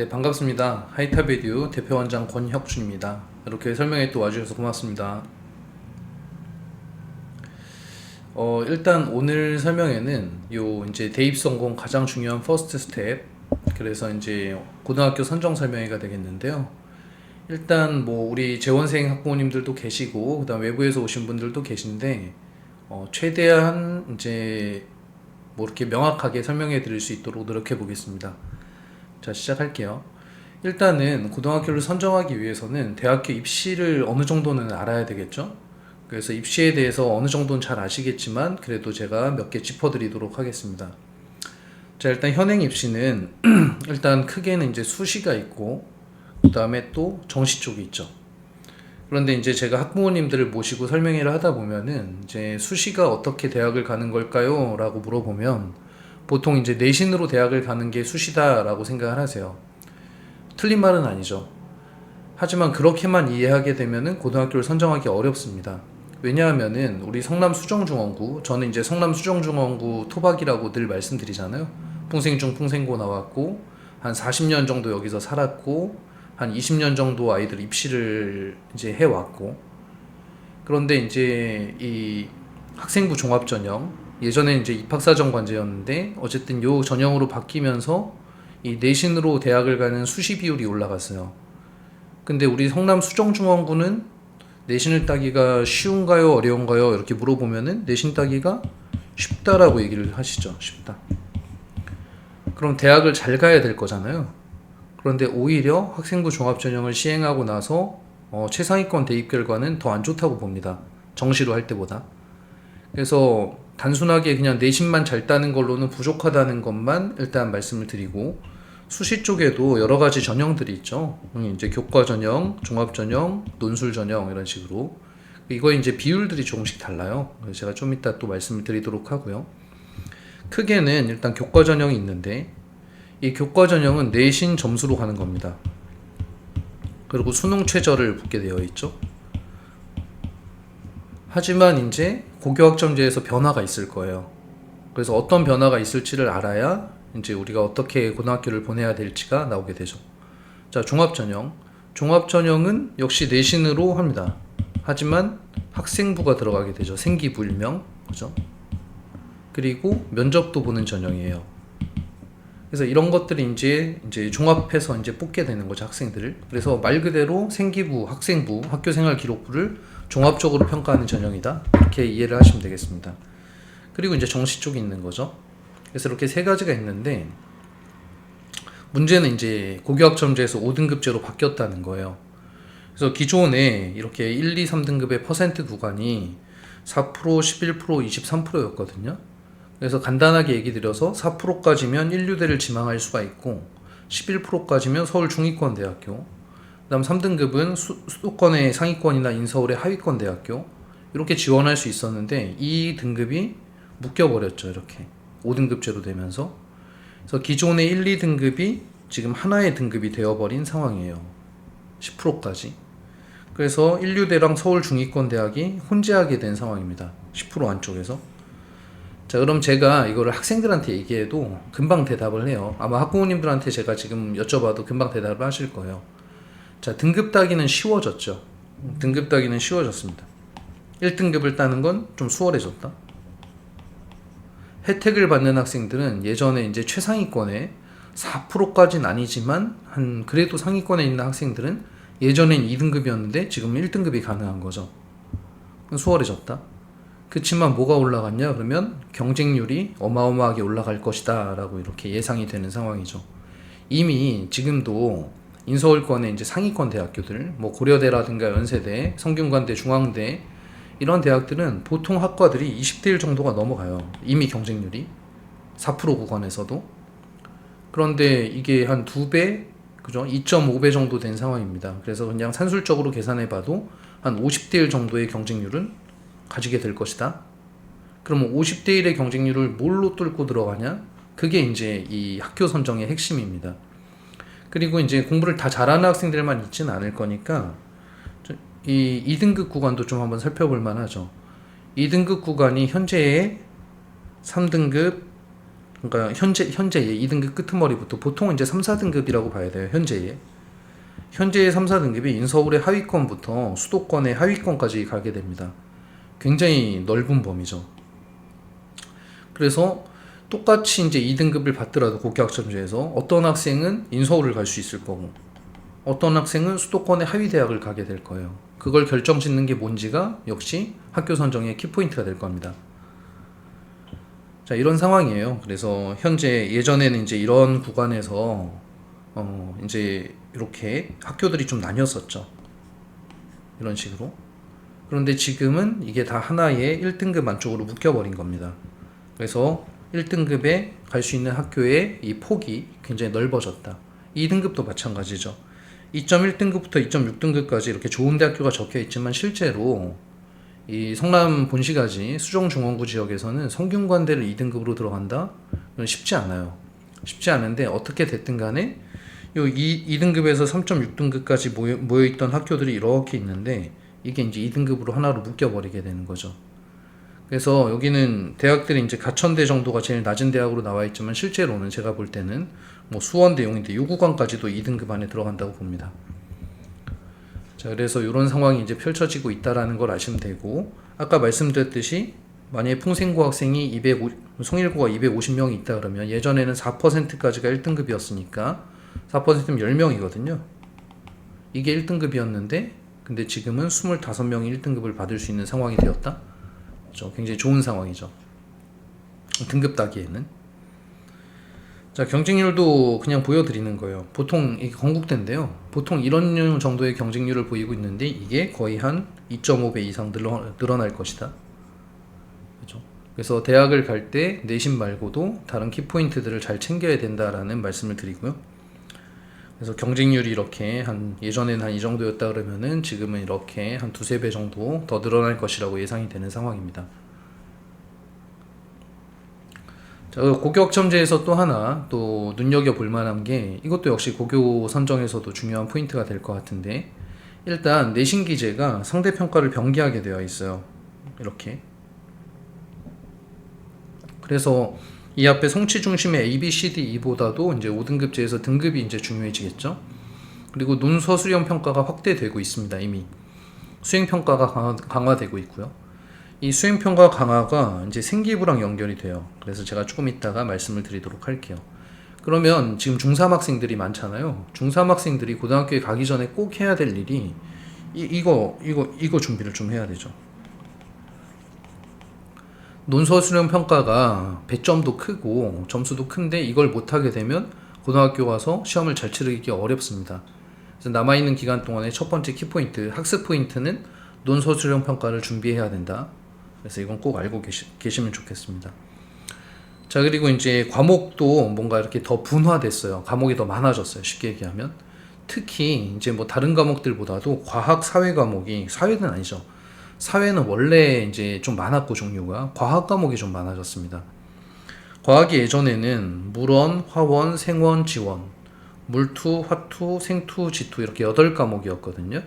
네, 반갑습니다. 하이타베듀 대표원장 권혁준입니다. 이렇게 설명에 또 와주셔서 고맙습니다. 일단 오늘 설명에는 요 이제 대입 성공 가장 중요한 퍼스트 스텝, 그래서 이제 고등학교 선정 설명회가 되겠는데요. 일단 뭐 우리 재원생 학부모님들도 계시고 그다음 외부에서 오신 분들도 계신데 최대한 이제 뭐 이렇게 명확하게 설명해 드릴 수 있도록 노력해 보겠습니다. 자, 시작할게요. 일단은 고등학교를 선정하기 위해서는 대학교 입시를 어느 정도는 알아야 되겠죠? 그래서 입시에 대해서 어느 정도는 잘 아시겠지만 그래도 제가 몇 개 짚어드리도록 하겠습니다. 자, 일단 현행 입시는 일단 크게는 이제 수시가 있고 그 다음에 또 정시 쪽이 있죠. 그런데 이제 제가 학부모님들을 모시고 설명회를 하다 보면은 이제 수시가 어떻게 대학을 가는 걸까요? 라고 물어보면 보통 이제 내신으로 대학을 가는 게 수시다라고 생각을 하세요. 틀린 말은 아니죠. 하지만 그렇게만 이해하게 되면은 고등학교를 선정하기 어렵습니다. 왜냐하면은 우리 성남수정중앙고, 저는 이제 성남수정중앙고 토박이라고 늘 말씀드리잖아요. 풍생중 풍생고 나왔고 한 40년 정도 여기서 살았고 한 20년 정도 아이들 입시를 이제 해왔고, 그런데 이제 이 학생부 종합전형, 예전에 이제 입학사정관제였는데 어쨌든 요 전형으로 바뀌면서 이 내신으로 대학을 가는 수시 비율이 올라갔어요. 근데 우리 성남 수정중앙구는 내신을 따기가 쉬운가요, 어려운가요? 이렇게 물어보면은 내신 따기가 쉽다라고 얘기를 하시죠. 쉽다. 그럼 대학을 잘 가야 될 거잖아요. 그런데 오히려 학생부 종합전형을 시행하고 나서 최상위권 대입 결과는 더 안 좋다고 봅니다. 정시로 할 때보다. 그래서 단순하게 그냥 내신만 잘 따는 걸로는 부족하다는 것만 일단 말씀을 드리고, 수시 쪽에도 여러 가지 전형들이 있죠. 이제 교과 전형, 종합 전형, 논술 전형 이런 식으로. 이거 이제 비율들이 조금씩 달라요. 그래서 제가 좀 이따 또 말씀을 드리도록 하고요. 크게는 일단 교과 전형이 있는데 이 교과 전형은 내신 점수로 가는 겁니다. 그리고 수능 최저를 붙게 되어 있죠. 하지만 이제 고교학점제에서 변화가 있을 거예요. 그래서 어떤 변화가 있을지를 알아야 이제 우리가 어떻게 고등학교를 보내야 될지가 나오게 되죠. 자, 종합전형. 종합전형은 역시 내신으로 합니다. 하지만 학생부가 들어가게 되죠. 생기부일명. 그죠? 그리고 면접도 보는 전형이에요. 그래서 이런 것들이 이제 종합해서 이제 뽑게 되는 거죠, 학생들을. 그래서 말 그대로 생기부, 학생부, 학교생활 기록부를 종합적으로 평가하는 전형이다. 이렇게 이해를 하시면 되겠습니다. 그리고 이제 정시 쪽이 있는 거죠. 그래서 이렇게 세 가지가 있는데 문제는 이제 고교학점제에서 5등급제로 바뀌었다는 거예요. 그래서 기존에 이렇게 1, 2, 3등급의 퍼센트 구간이 4%, 11%, 23%였거든요. 그래서 간단하게 얘기 드려서 4%까지면 인류대를 지망할 수가 있고 11%까지면 서울 중위권 대학교, 그 다음 3등급은 수도권의 상위권이나 인서울의 하위권 대학교 이렇게 지원할 수 있었는데 이 등급이 묶여버렸죠. 이렇게 5등급제로 되면서. 그래서 기존의 1, 2등급이 지금 하나의 등급이 되어버린 상황이에요. 10%까지. 그래서 인류대랑 서울 중위권 대학이 혼재하게 된 상황입니다. 10% 안쪽에서. 자, 그럼 제가 이거를 학생들한테 얘기해도 금방 대답을 해요. 아마 학부모님들한테 제가 지금 여쭤봐도 금방 대답을 하실 거예요. 자, 등급 따기는 쉬워졌죠. 등급 따기는 쉬워졌습니다. 1등급을 따는 건 좀 수월해졌다. 혜택을 받는 학생들은 예전에 이제 최상위권에 4%까지는 아니지만 한 그래도 상위권에 있는 학생들은 예전엔 2등급이었는데 지금 1등급이 가능한 거죠. 수월해졌다. 그치만 뭐가 올라갔냐? 그러면 경쟁률이 어마어마하게 올라갈 것이다 라고 이렇게 예상이 되는 상황이죠. 이미 지금도 인서울권의 이제 상위권 대학교들, 뭐 고려대라든가 연세대, 성균관대, 중앙대 이런 대학들은 보통 학과들이 20대 1 정도가 넘어가요. 이미 경쟁률이 4% 구간에서도. 그런데 이게 한 2배, 그죠? 2.5배 정도 된 상황입니다. 그래서 그냥 산술적으로 계산해 봐도 한 50대 1 정도의 경쟁률은 가지게 될 것이다. 그러면 50대 1의 경쟁률을 뭘로 뚫고 들어가냐? 그게 이제 이 학교 선정의 핵심입니다. 그리고 이제 공부를 다 잘하는 학생들만 있지는 않을 거니까 이 2등급 구간도 좀 한번 살펴볼 만하죠. 2등급 구간이 현재의 3등급, 그러니까 현재의 2등급 끄트머리부터 보통 이제 3, 4등급이라고 봐야 돼요. 현재의 3, 4등급이 인서울의 하위권부터 수도권의 하위권까지 가게 됩니다. 굉장히 넓은 범위죠. 그래서 똑같이 이제 2등급을 받더라도 국가학점제에서 어떤 학생은 인서울을 갈 수 있을 거고 어떤 학생은 수도권의 하위 대학을 가게 될 거예요. 그걸 결정짓는 게 뭔지가 역시 학교 선정의 키포인트가 될 겁니다. 자, 이런 상황이에요. 그래서 현재 예전에는 이제 이런 구간에서 이제 이렇게 학교들이 좀 나뉘었었죠. 이런 식으로. 그런데 지금은 이게 다 하나의 1등급 안쪽으로 묶여버린 겁니다. 그래서 1등급에 갈 수 있는 학교의 이 폭이 굉장히 넓어졌다. 2등급도 마찬가지죠. 2.1등급부터 2.6등급까지 이렇게 좋은 대학교가 적혀 있지만 실제로 이 성남 본시가지 수정중원구 지역에서는 성균관대를 2등급으로 들어간다? 이건 쉽지 않아요. 쉽지 않은데 어떻게 됐든 간에 요 2등급에서 3.6등급까지 모여있던 학교들이 이렇게 있는데 이게 이제 2등급으로 하나로 묶여버리게 되는 거죠. 그래서 여기는 대학들이 이제 가천대 정도가 제일 낮은 대학으로 나와 있지만 실제로는 제가 볼 때는 뭐 수원대, 용인대, 요구관까지도 2등급 안에 들어간다고 봅니다. 자, 그래서 이런 상황이 이제 펼쳐지고 있다라는 걸 아시면 되고, 아까 말씀드렸듯이 만약에 풍생고 학생이 송일고가 250명이 있다 그러면 예전에는 4%까지가 1등급이었으니까 4%면 10명이거든요. 이게 1등급이었는데 근데 지금은 25명이 1등급을 받을 수 있는 상황이 되었다. 그렇죠? 굉장히 좋은 상황이죠. 등급 따기에는. 자, 경쟁률도 그냥 보여드리는 거예요. 보통 이게 건국대인데요. 보통 이런 정도의 경쟁률을 보이고 있는데 이게 거의 한 2.5배 이상 늘어날 것이다. 그렇죠? 그래서 대학을 갈 때 내신 말고도 다른 키포인트들을 잘 챙겨야 된다라는 말씀을 드리고요. 그래서 경쟁률이 이렇게 한 예전에는 한 이 정도였다 그러면은 지금은 이렇게 한 두세 배 정도 더 늘어날 것이라고 예상이 되는 상황입니다. 자, 고교학점제에서 또 하나 또 눈여겨볼 만한 게 이것도 역시 고교 선정에서도 중요한 포인트가 될 것 같은데 일단 내신 기재가 상대평가를 병기하게 되어 있어요. 이렇게. 그래서 이 앞에 성취 중심의 A, B, C, D, E보다도 이제 5등급제에서 등급이 이제 중요해지겠죠. 그리고 논서 수령 평가가 확대되고 있습니다. 이미 수행 평가가 강화되고 있고요. 이 수행 평가 강화가 이제 생기부랑 연결이 돼요. 그래서 제가 조금 이따가 말씀을 드리도록 할게요. 그러면 지금 중3 학생들이 많잖아요. 중3 학생들이 고등학교에 가기 전에 꼭 해야 될 일이 이거 준비를 좀 해야 되죠. 논서 수령 평가가 배점도 크고 점수도 큰데 이걸 못하게 되면 고등학교 가서 시험을 잘 치르기 어렵습니다. 그래서 남아있는 기간 동안에 첫 번째 키포인트, 학습 포인트는 논서 수령 평가를 준비해야 된다. 그래서 이건 꼭 알고 계시면 좋겠습니다. 자, 그리고 이제 과목도 뭔가 이렇게 더 분화됐어요. 과목이 더 많아졌어요. 쉽게 얘기하면. 특히 이제 뭐 다른 과목들보다도 과학, 사회 과목이, 사회는 아니죠. 사회는 원래 이제 좀 많았고 종류가 과학 과목이 좀 많아졌습니다. 과학이 예전에는 물원, 화원, 생원, 지원, 물투, 화투, 생투, 지투 이렇게 8과목이었거든요.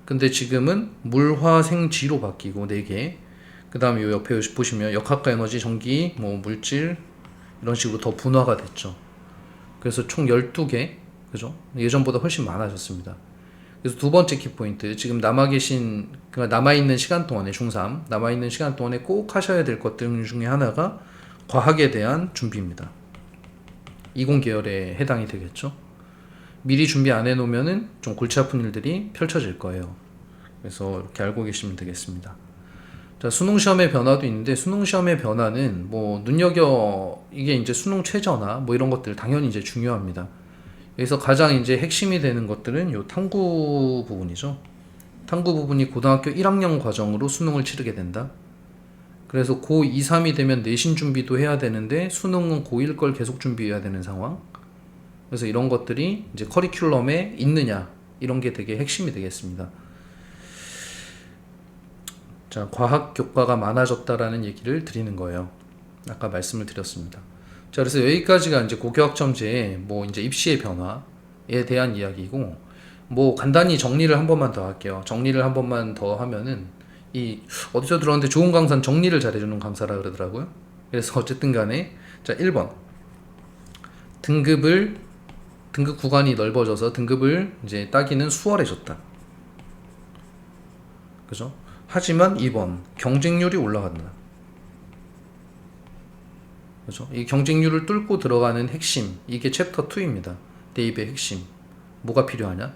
근데 지금은 물, 화, 생, 지로 바뀌고 4개. 그 다음에 요 옆에 보시면 역학과 에너지, 전기, 뭐 물질 이런 식으로 더 분화가 됐죠. 그래서 총 12개, 그죠? 예전보다 훨씬 많아졌습니다. 그래서 두 번째 키포인트, 지금 남아있는 시간 동안에 중3, 남아있는 시간 동안에 꼭 하셔야 될 것들 중에 하나가 과학에 대한 준비입니다. 이공계열에 해당이 되겠죠. 미리 준비 안 해놓으면은 좀 골치 아픈 일들이 펼쳐질 거예요. 그래서 이렇게 알고 계시면 되겠습니다. 자, 수능 시험의 변화도 있는데 수능 시험의 변화는 뭐 이게 이제 수능 최저나 뭐 이런 것들 당연히 이제 중요합니다. 여기서 가장 이제 핵심이 되는 것들은 요 탐구 부분이죠. 탐구 부분이 고등학교 1학년 과정으로 수능을 치르게 된다. 그래서 고2, 3이 되면 내신 준비도 해야 되는데 수능은 고1 걸 계속 준비해야 되는 상황. 그래서 이런 것들이 이제 커리큘럼에 있느냐 이런 게 되게 핵심이 되겠습니다. 자, 과학 교과가 많아졌다라는 얘기를 드리는 거예요. 아까 말씀을 드렸습니다. 자, 그래서 여기까지가 이제 고교학점제의 뭐 이제 입시의 변화에 대한 이야기고, 뭐 간단히 정리를 한 번만 더 할게요. 정리를 한 번만 더 하면은 어디서 들었는데 좋은 강사는 정리를 잘해주는 강사라 그러더라고요. 그래서 어쨌든 간에 자, 1번 등급 구간이 넓어져서 등급을 이제 따기는 수월해졌다. 그죠? 하지만 2번 경쟁률이 올라간다. 그죠? 이 경쟁률을 뚫고 들어가는 핵심, 이게 챕터 2입니다. 대입의 핵심. 뭐가 필요하냐?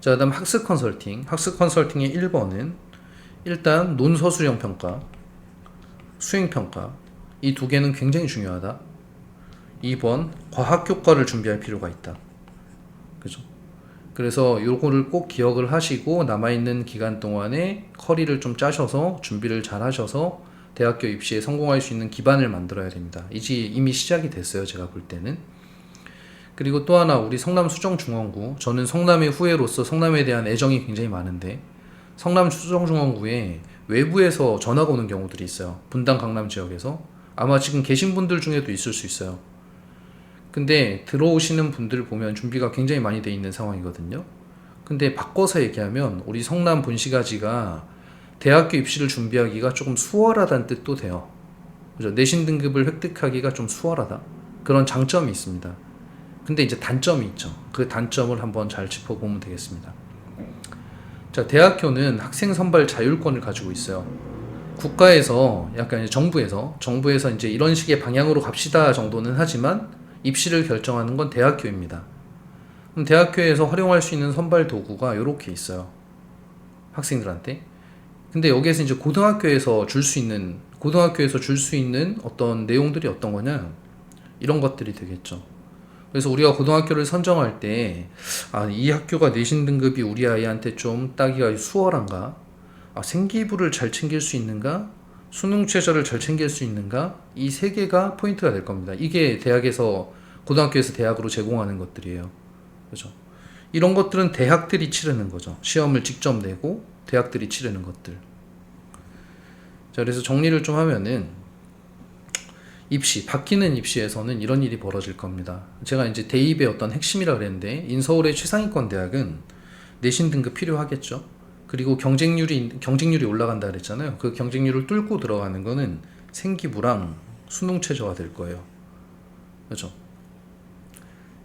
자, 그다음 학습 컨설팅. 학습 컨설팅의 1번은 일단 논서 수령 평가, 수행 평가. 이 두 개는 굉장히 중요하다. 2번 과학 교과를 준비할 필요가 있다. 그죠? 그래서 요거를 꼭 기억을 하시고 남아있는 기간 동안에 커리를 좀 짜셔서 준비를 잘 하셔서 대학교 입시에 성공할 수 있는 기반을 만들어야 됩니다. 이제 이미 시작이 됐어요, 제가 볼 때는. 그리고 또 하나, 우리 성남 수정중원구, 저는 성남의 후예로서 성남에 대한 애정이 굉장히 많은데 성남 수정중원구에 외부에서 전화가 오는 경우들이 있어요. 분당 강남 지역에서. 아마 지금 계신 분들 중에도 있을 수 있어요. 근데 들어오시는 분들 보면 준비가 굉장히 많이 돼 있는 상황이거든요. 근데 바꿔서 얘기하면 우리 성남 본시가지가 대학교 입시를 준비하기가 조금 수월하다는 뜻도 돼요. 그죠? 내신 등급을 획득하기가 좀 수월하다. 그런 장점이 있습니다. 근데 이제 단점이 있죠. 그 단점을 한번 잘 짚어보면 되겠습니다. 자, 대학교는 학생 선발 자율권을 가지고 있어요. 국가에서 약간 이제 정부에서 이제 이런 식의 방향으로 갑시다 정도는 하지만 입시를 결정하는 건 대학교입니다. 그럼 대학교에서 활용할 수 있는 선발 도구가 이렇게 있어요. 학생들한테. 근데 여기에서 이제 고등학교에서 줄 수 있는 어떤 내용들이 어떤 거냐? 이런 것들이 되겠죠. 그래서 우리가 고등학교를 선정할 때, 이 학교가 내신 등급이 우리 아이한테 좀 따기가 수월한가? 생기부를 잘 챙길 수 있는가? 수능 최저를 잘 챙길 수 있는가? 이 세 개가 포인트가 될 겁니다. 이게 고등학교에서 대학으로 제공하는 것들이에요. 그죠? 이런 것들은 대학들이 치르는 거죠. 시험을 직접 내고 대학들이 치르는 것들. 자, 그래서 정리를 좀 하면은 바뀌는 입시에서는 이런 일이 벌어질 겁니다. 제가 이제 대입의 어떤 핵심이라 그랬는데 인서울의 최상위권 대학은 내신 등급 필요하겠죠. 그리고 경쟁률이 올라간다 그랬잖아요. 그 경쟁률을 뚫고 들어가는 거는 생기부랑 수능 최저가 될 거예요. 그렇죠?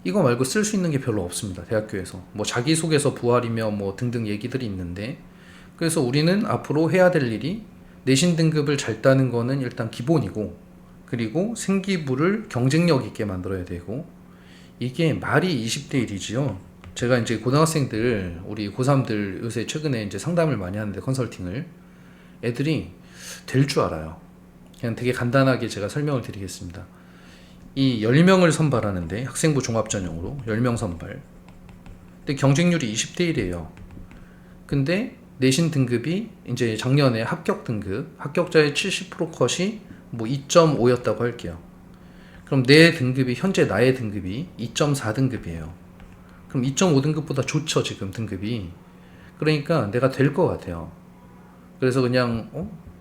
이거 말고 쓸 수 있는 게 별로 없습니다. 대학교에서 뭐 자기소개서 부활이며 뭐 등등 얘기들이 있는데, 그래서 우리는 앞으로 해야 될 일이 내신 등급을 잘 따는 거는 일단 기본이고, 그리고 생기부를 경쟁력 있게 만들어야 되고, 이게 말이 20대 1이지요. 제가 이제 고등학생들, 우리 고3들 요새 최근에 이제 상담을 많이 하는데, 컨설팅을, 애들이 될 줄 알아요. 그냥 되게 간단하게 제가 설명을 드리겠습니다. 이 10명을 선발하는데, 학생부 종합전형으로 10명 선발. 근데 경쟁률이 20대 1이에요. 근데 내신 등급이 이제 작년에 합격자의 70% 컷이 뭐 2.5였다고 할게요. 그럼 현재 나의 등급이 2.4등급이에요. 그럼 2.5등급보다 좋죠, 지금 등급이. 그러니까 내가 될 것 같아요. 그래서 그냥,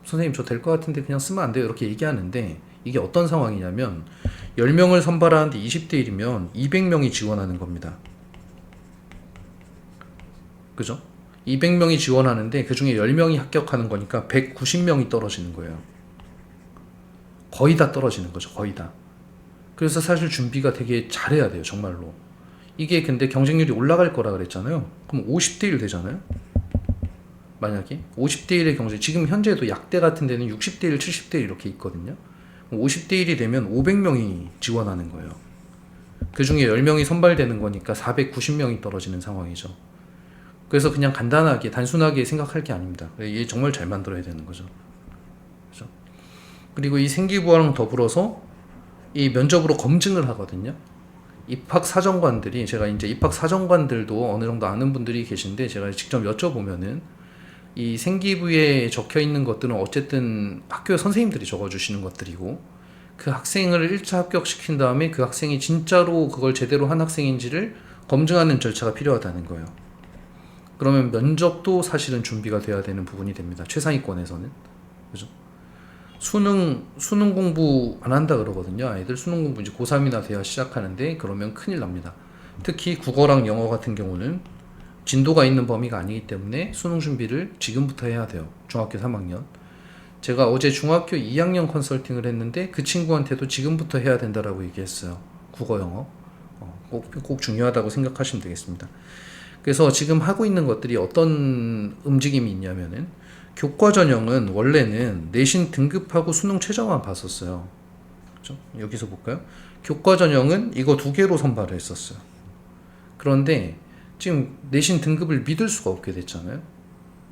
선생님 저 될 것 같은데 그냥 쓰면 안 돼요? 이렇게 얘기하는데, 이게 어떤 상황이냐면, 10명을 선발하는데 20대 1이면 200명이 지원하는 겁니다. 그죠? 200명이 지원하는데 그 중에 10명이 합격하는 거니까 190명이 떨어지는 거예요. 거의 다 떨어지는 거죠, 거의 다. 그래서 사실 준비가 되게 잘해야 돼요, 정말로. 이게 근데 경쟁률이 올라갈 거라 그랬잖아요. 그럼 50대 1 되잖아요. 만약에 50대 1의 경쟁, 지금 현재도 약대 같은 데는 60대 1, 70대 1 이렇게 있거든요. 50대 1이 되면 500명이 지원하는 거예요. 그 중에 10명이 선발되는 거니까 490명이 떨어지는 상황이죠. 그래서 그냥 간단하게, 단순하게 생각할 게 아닙니다. 이게 정말 잘 만들어야 되는 거죠. 그렇죠? 그리고 이 생기부랑 더불어서 이 면접으로 검증을 하거든요. 제가 이제 입학 사정관들도 어느 정도 아는 분들이 계신데, 제가 직접 여쭤보면은 이 생기부에 적혀 있는 것들은 어쨌든 학교 선생님들이 적어주시는 것들이고, 그 학생을 1차 합격시킨 다음에 그 학생이 진짜로 그걸 제대로 한 학생인지를 검증하는 절차가 필요하다는 거예요. 그러면 면접도 사실은 준비가 돼야 되는 부분이 됩니다. 최상위권에서는. 그죠? 수능 공부 안 한다 그러거든요. 아이들 수능 공부 이제 고3이나 돼야 시작하는데, 그러면 큰일 납니다. 특히 국어랑 영어 같은 경우는 진도가 있는 범위가 아니기 때문에 수능 준비를 지금부터 해야 돼요. 중학교 3학년. 제가 어제 중학교 2학년 컨설팅을 했는데 그 친구한테도 지금부터 해야 된다라고 얘기했어요. 국어, 영어. 꼭 중요하다고 생각하시면 되겠습니다. 그래서 지금 하고 있는 것들이 어떤 움직임이 있냐면은 교과 전형은 원래는 내신 등급하고 수능 최저만 봤었어요. 그죠? 여기서 볼까요? 교과 전형은 이거 두 개로 선발을 했었어요. 그런데 지금 내신 등급을 믿을 수가 없게 됐잖아요.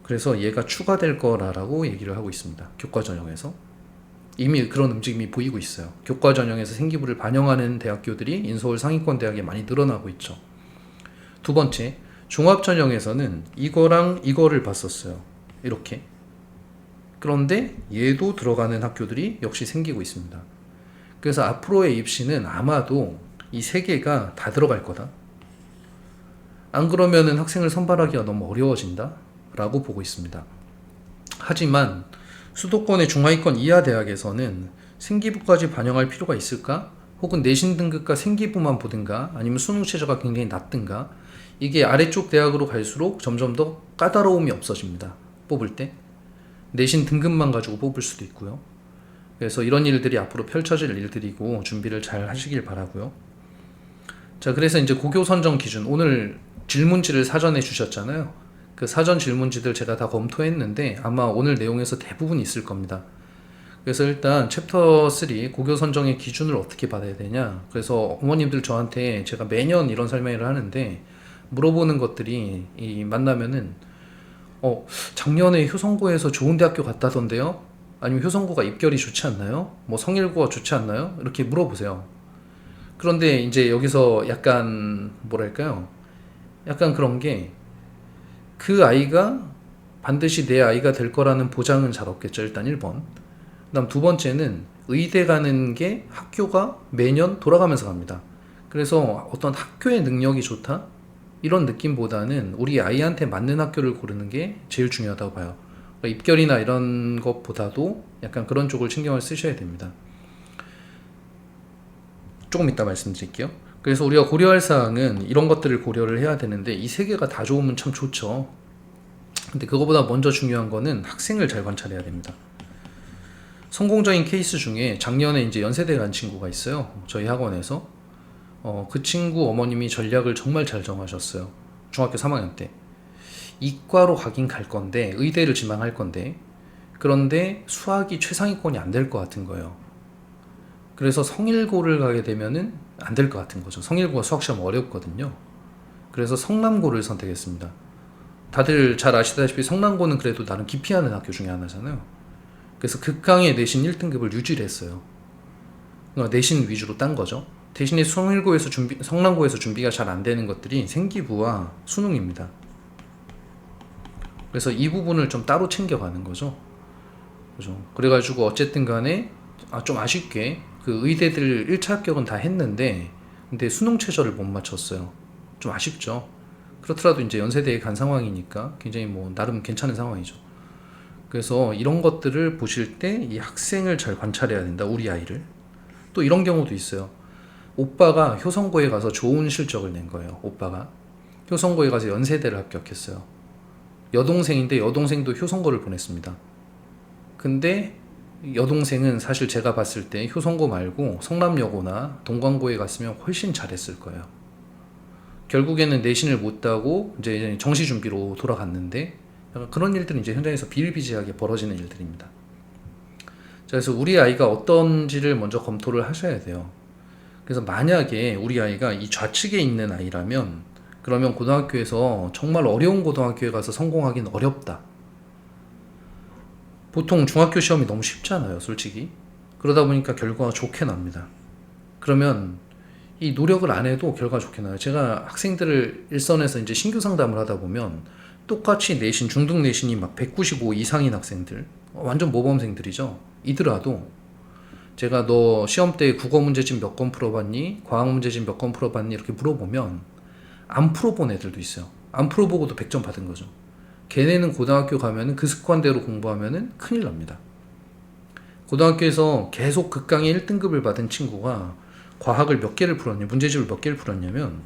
그래서 얘가 추가될 거라고 얘기를 하고 있습니다. 교과 전형에서. 이미 그런 움직임이 보이고 있어요. 교과 전형에서 생기부를 반영하는 대학교들이 인서울 상위권 대학에 많이 늘어나고 있죠. 두 번째, 종합 전형에서는 이거랑 이거를 봤었어요. 이렇게. 그런데 얘도 들어가는 학교들이 역시 생기고 있습니다. 그래서 앞으로의 입시는 아마도 이 세 개가 다 들어갈 거다. 안 그러면은 학생을 선발하기가 너무 어려워진다. 라고 보고 있습니다. 하지만 수도권의 중하위권 이하 대학에서는 생기부까지 반영할 필요가 있을까? 혹은 내신 등급과 생기부만 보든가 아니면 수능 최저가 굉장히 낮든가 이게 아래쪽 대학으로 갈수록 점점 더 까다로움이 없어집니다. 뽑을 때 내신 등급만 가지고 뽑을 수도 있고요. 그래서 이런 일들이 앞으로 펼쳐질 일들이고 준비를 잘 하시길 바라고요. 자, 그래서 이제 고교 선정 기준 오늘 질문지를 사전에 주셨잖아요. 그 사전 질문지들 제가 다 검토했는데 아마 오늘 내용에서 대부분 있을 겁니다. 그래서 일단 챕터 3 고교 선정의 기준을 어떻게 받아야 되냐. 그래서 어머님들 저한테 제가 매년 이런 설명을 하는데 물어보는 것들이 만나면은 작년에 효성고에서 좋은 대학교 갔다던데요? 아니면 효성고가 입결이 좋지 않나요? 뭐 성일고가 좋지 않나요? 이렇게 물어보세요. 그런데 이제 여기서 약간 뭐랄까요? 약간 그런 게 그 아이가 반드시 내 아이가 될 거라는 보장은 잘 없겠죠. 일단 1번. 그다음 두 번째는 의대 가는 게 학교가 매년 돌아가면서 갑니다. 그래서 어떤 학교의 능력이 좋다? 이런 느낌보다는 우리 아이한테 맞는 학교를 고르는 게 제일 중요하다고 봐요. 그러니까 입결이나 이런 것보다도 약간 그런 쪽을 신경을 쓰셔야 됩니다. 조금 이따 말씀드릴게요. 그래서 우리가 고려할 사항은 이런 것들을 고려를 해야 되는데 이 세 개가 다 좋으면 참 좋죠. 근데 그거보다 먼저 중요한 거는 학생을 잘 관찰해야 됩니다. 성공적인 케이스 중에 작년에 이제 연세대 간 친구가 있어요. 저희 학원에서. 그 친구 어머님이 전략을 정말 잘 정하셨어요. 중학교 3학년 때. 이과로 가긴 갈 건데, 의대를 지망할 건데, 그런데 수학이 최상위권이 안 될 것 같은 거예요. 그래서 성일고를 가게 되면은 안 될 것 같은 거죠. 성일고가 수학시험 어렵거든요. 그래서 성남고를 선택했습니다. 다들 잘 아시다시피 성남고는 그래도 나름 기피하는 학교 중에 하나잖아요. 그래서 극강의 내신 1등급을 유지를 했어요. 그러니까 내신 위주로 딴 거죠. 대신에 성남고에서 준비가 잘 안 되는 것들이 생기부와 수능입니다. 그래서 이 부분을 좀 따로 챙겨가는 거죠. 그죠? 그래가지고 어쨌든 간에 좀 아쉽게 그 의대들 1차 합격은 다 했는데 근데 수능 최저를 못 맞췄어요. 좀 아쉽죠. 그렇더라도 이제 연세대에 간 상황이니까 굉장히 뭐 나름 괜찮은 상황이죠. 그래서 이런 것들을 보실 때 이 학생을 잘 관찰해야 된다. 우리 아이를. 또 이런 경우도 있어요. 오빠가 효성고에 가서 좋은 실적을 낸 거예요. 오빠가 효성고에 가서 연세대를 합격했어요. 여동생인데 여동생도 효성고를 보냈습니다. 근데 여동생은 사실 제가 봤을 때 효성고 말고 성남여고나 동광고에 갔으면 훨씬 잘했을 거예요. 결국에는 내신을 못 따고 이제 정시 준비로 돌아갔는데 그런 일들은 이제 현장에서 비일비재하게 벌어지는 일들입니다. 그래서 우리 아이가 어떤지를 먼저 검토를 하셔야 돼요. 그래서 만약에 우리 아이가 이 좌측에 있는 아이라면 그러면 고등학교에서 정말 어려운 고등학교에 가서 성공하기는 어렵다. 보통 중학교 시험이 너무 쉽잖아요, 솔직히. 그러다 보니까 결과가 좋게 납니다. 그러면 이 노력을 안 해도 결과가 좋게 나요. 제가 학생들을 일선에서 이제 신규 상담을 하다 보면 똑같이 내신, 중등 내신이 막 195 이상인 학생들, 완전 모범생들이죠. 이더라도 제가 너 시험 때 국어 문제집 몇 건 풀어봤니? 과학 문제집 몇 건 풀어봤니? 이렇게 물어보면 안 풀어본 애들도 있어요. 안 풀어보고도 100점 받은 거죠. 걔네는 고등학교 가면은 그 습관대로 공부하면은 큰일 납니다. 고등학교에서 계속 극강의 1등급을 받은 친구가 과학을 몇 개를 풀었냐, 문제집을 몇 개를 풀었냐면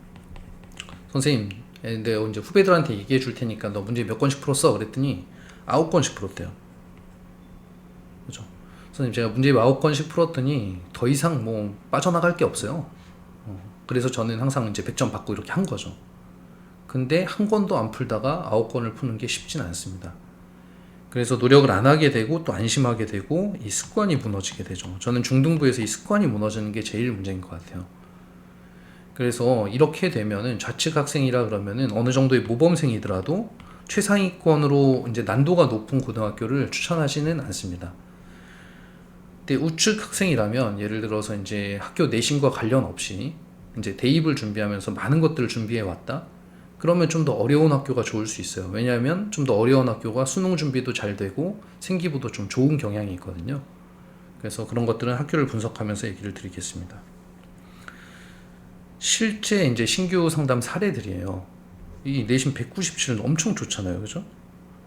선생님, 내가 이제 후배들한테 얘기해 줄 테니까 너 문제 몇 건씩 풀었어? 그랬더니 9건씩 풀었대요. 그죠? 선생님 제가 문제 9건씩 풀었더니 더 이상 뭐 빠져나갈 게 없어요. 그래서 저는 항상 이제 100점 받고 이렇게 한 거죠. 근데 한 권도 안 풀다가 9권을 푸는 게 쉽진 않습니다. 그래서 노력을 안 하게 되고 또 안심하게 되고 이 습관이 무너지게 되죠. 저는 중등부에서 이 습관이 무너지는 게 제일 문제인 것 같아요. 그래서 이렇게 되면은 좌측 학생이라 그러면은 어느 정도의 모범생이더라도 최상위권으로 이제 난도가 높은 고등학교를 추천하지는 않습니다. 근데 우측 학생이라면 예를 들어서 이제 학교 내신과 관련 없이 이제 대입을 준비하면서 많은 것들을 준비해 왔다. 그러면 좀 더 어려운 학교가 좋을 수 있어요. 왜냐하면 좀 더 어려운 학교가 수능 준비도 잘 되고 생기부도 좀 좋은 경향이 있거든요. 그래서 그런 것들은 학교를 분석하면서 얘기를 드리겠습니다. 실제 이제 신규 상담 사례들이에요. 이 내신 197은 엄청 좋잖아요. 그죠?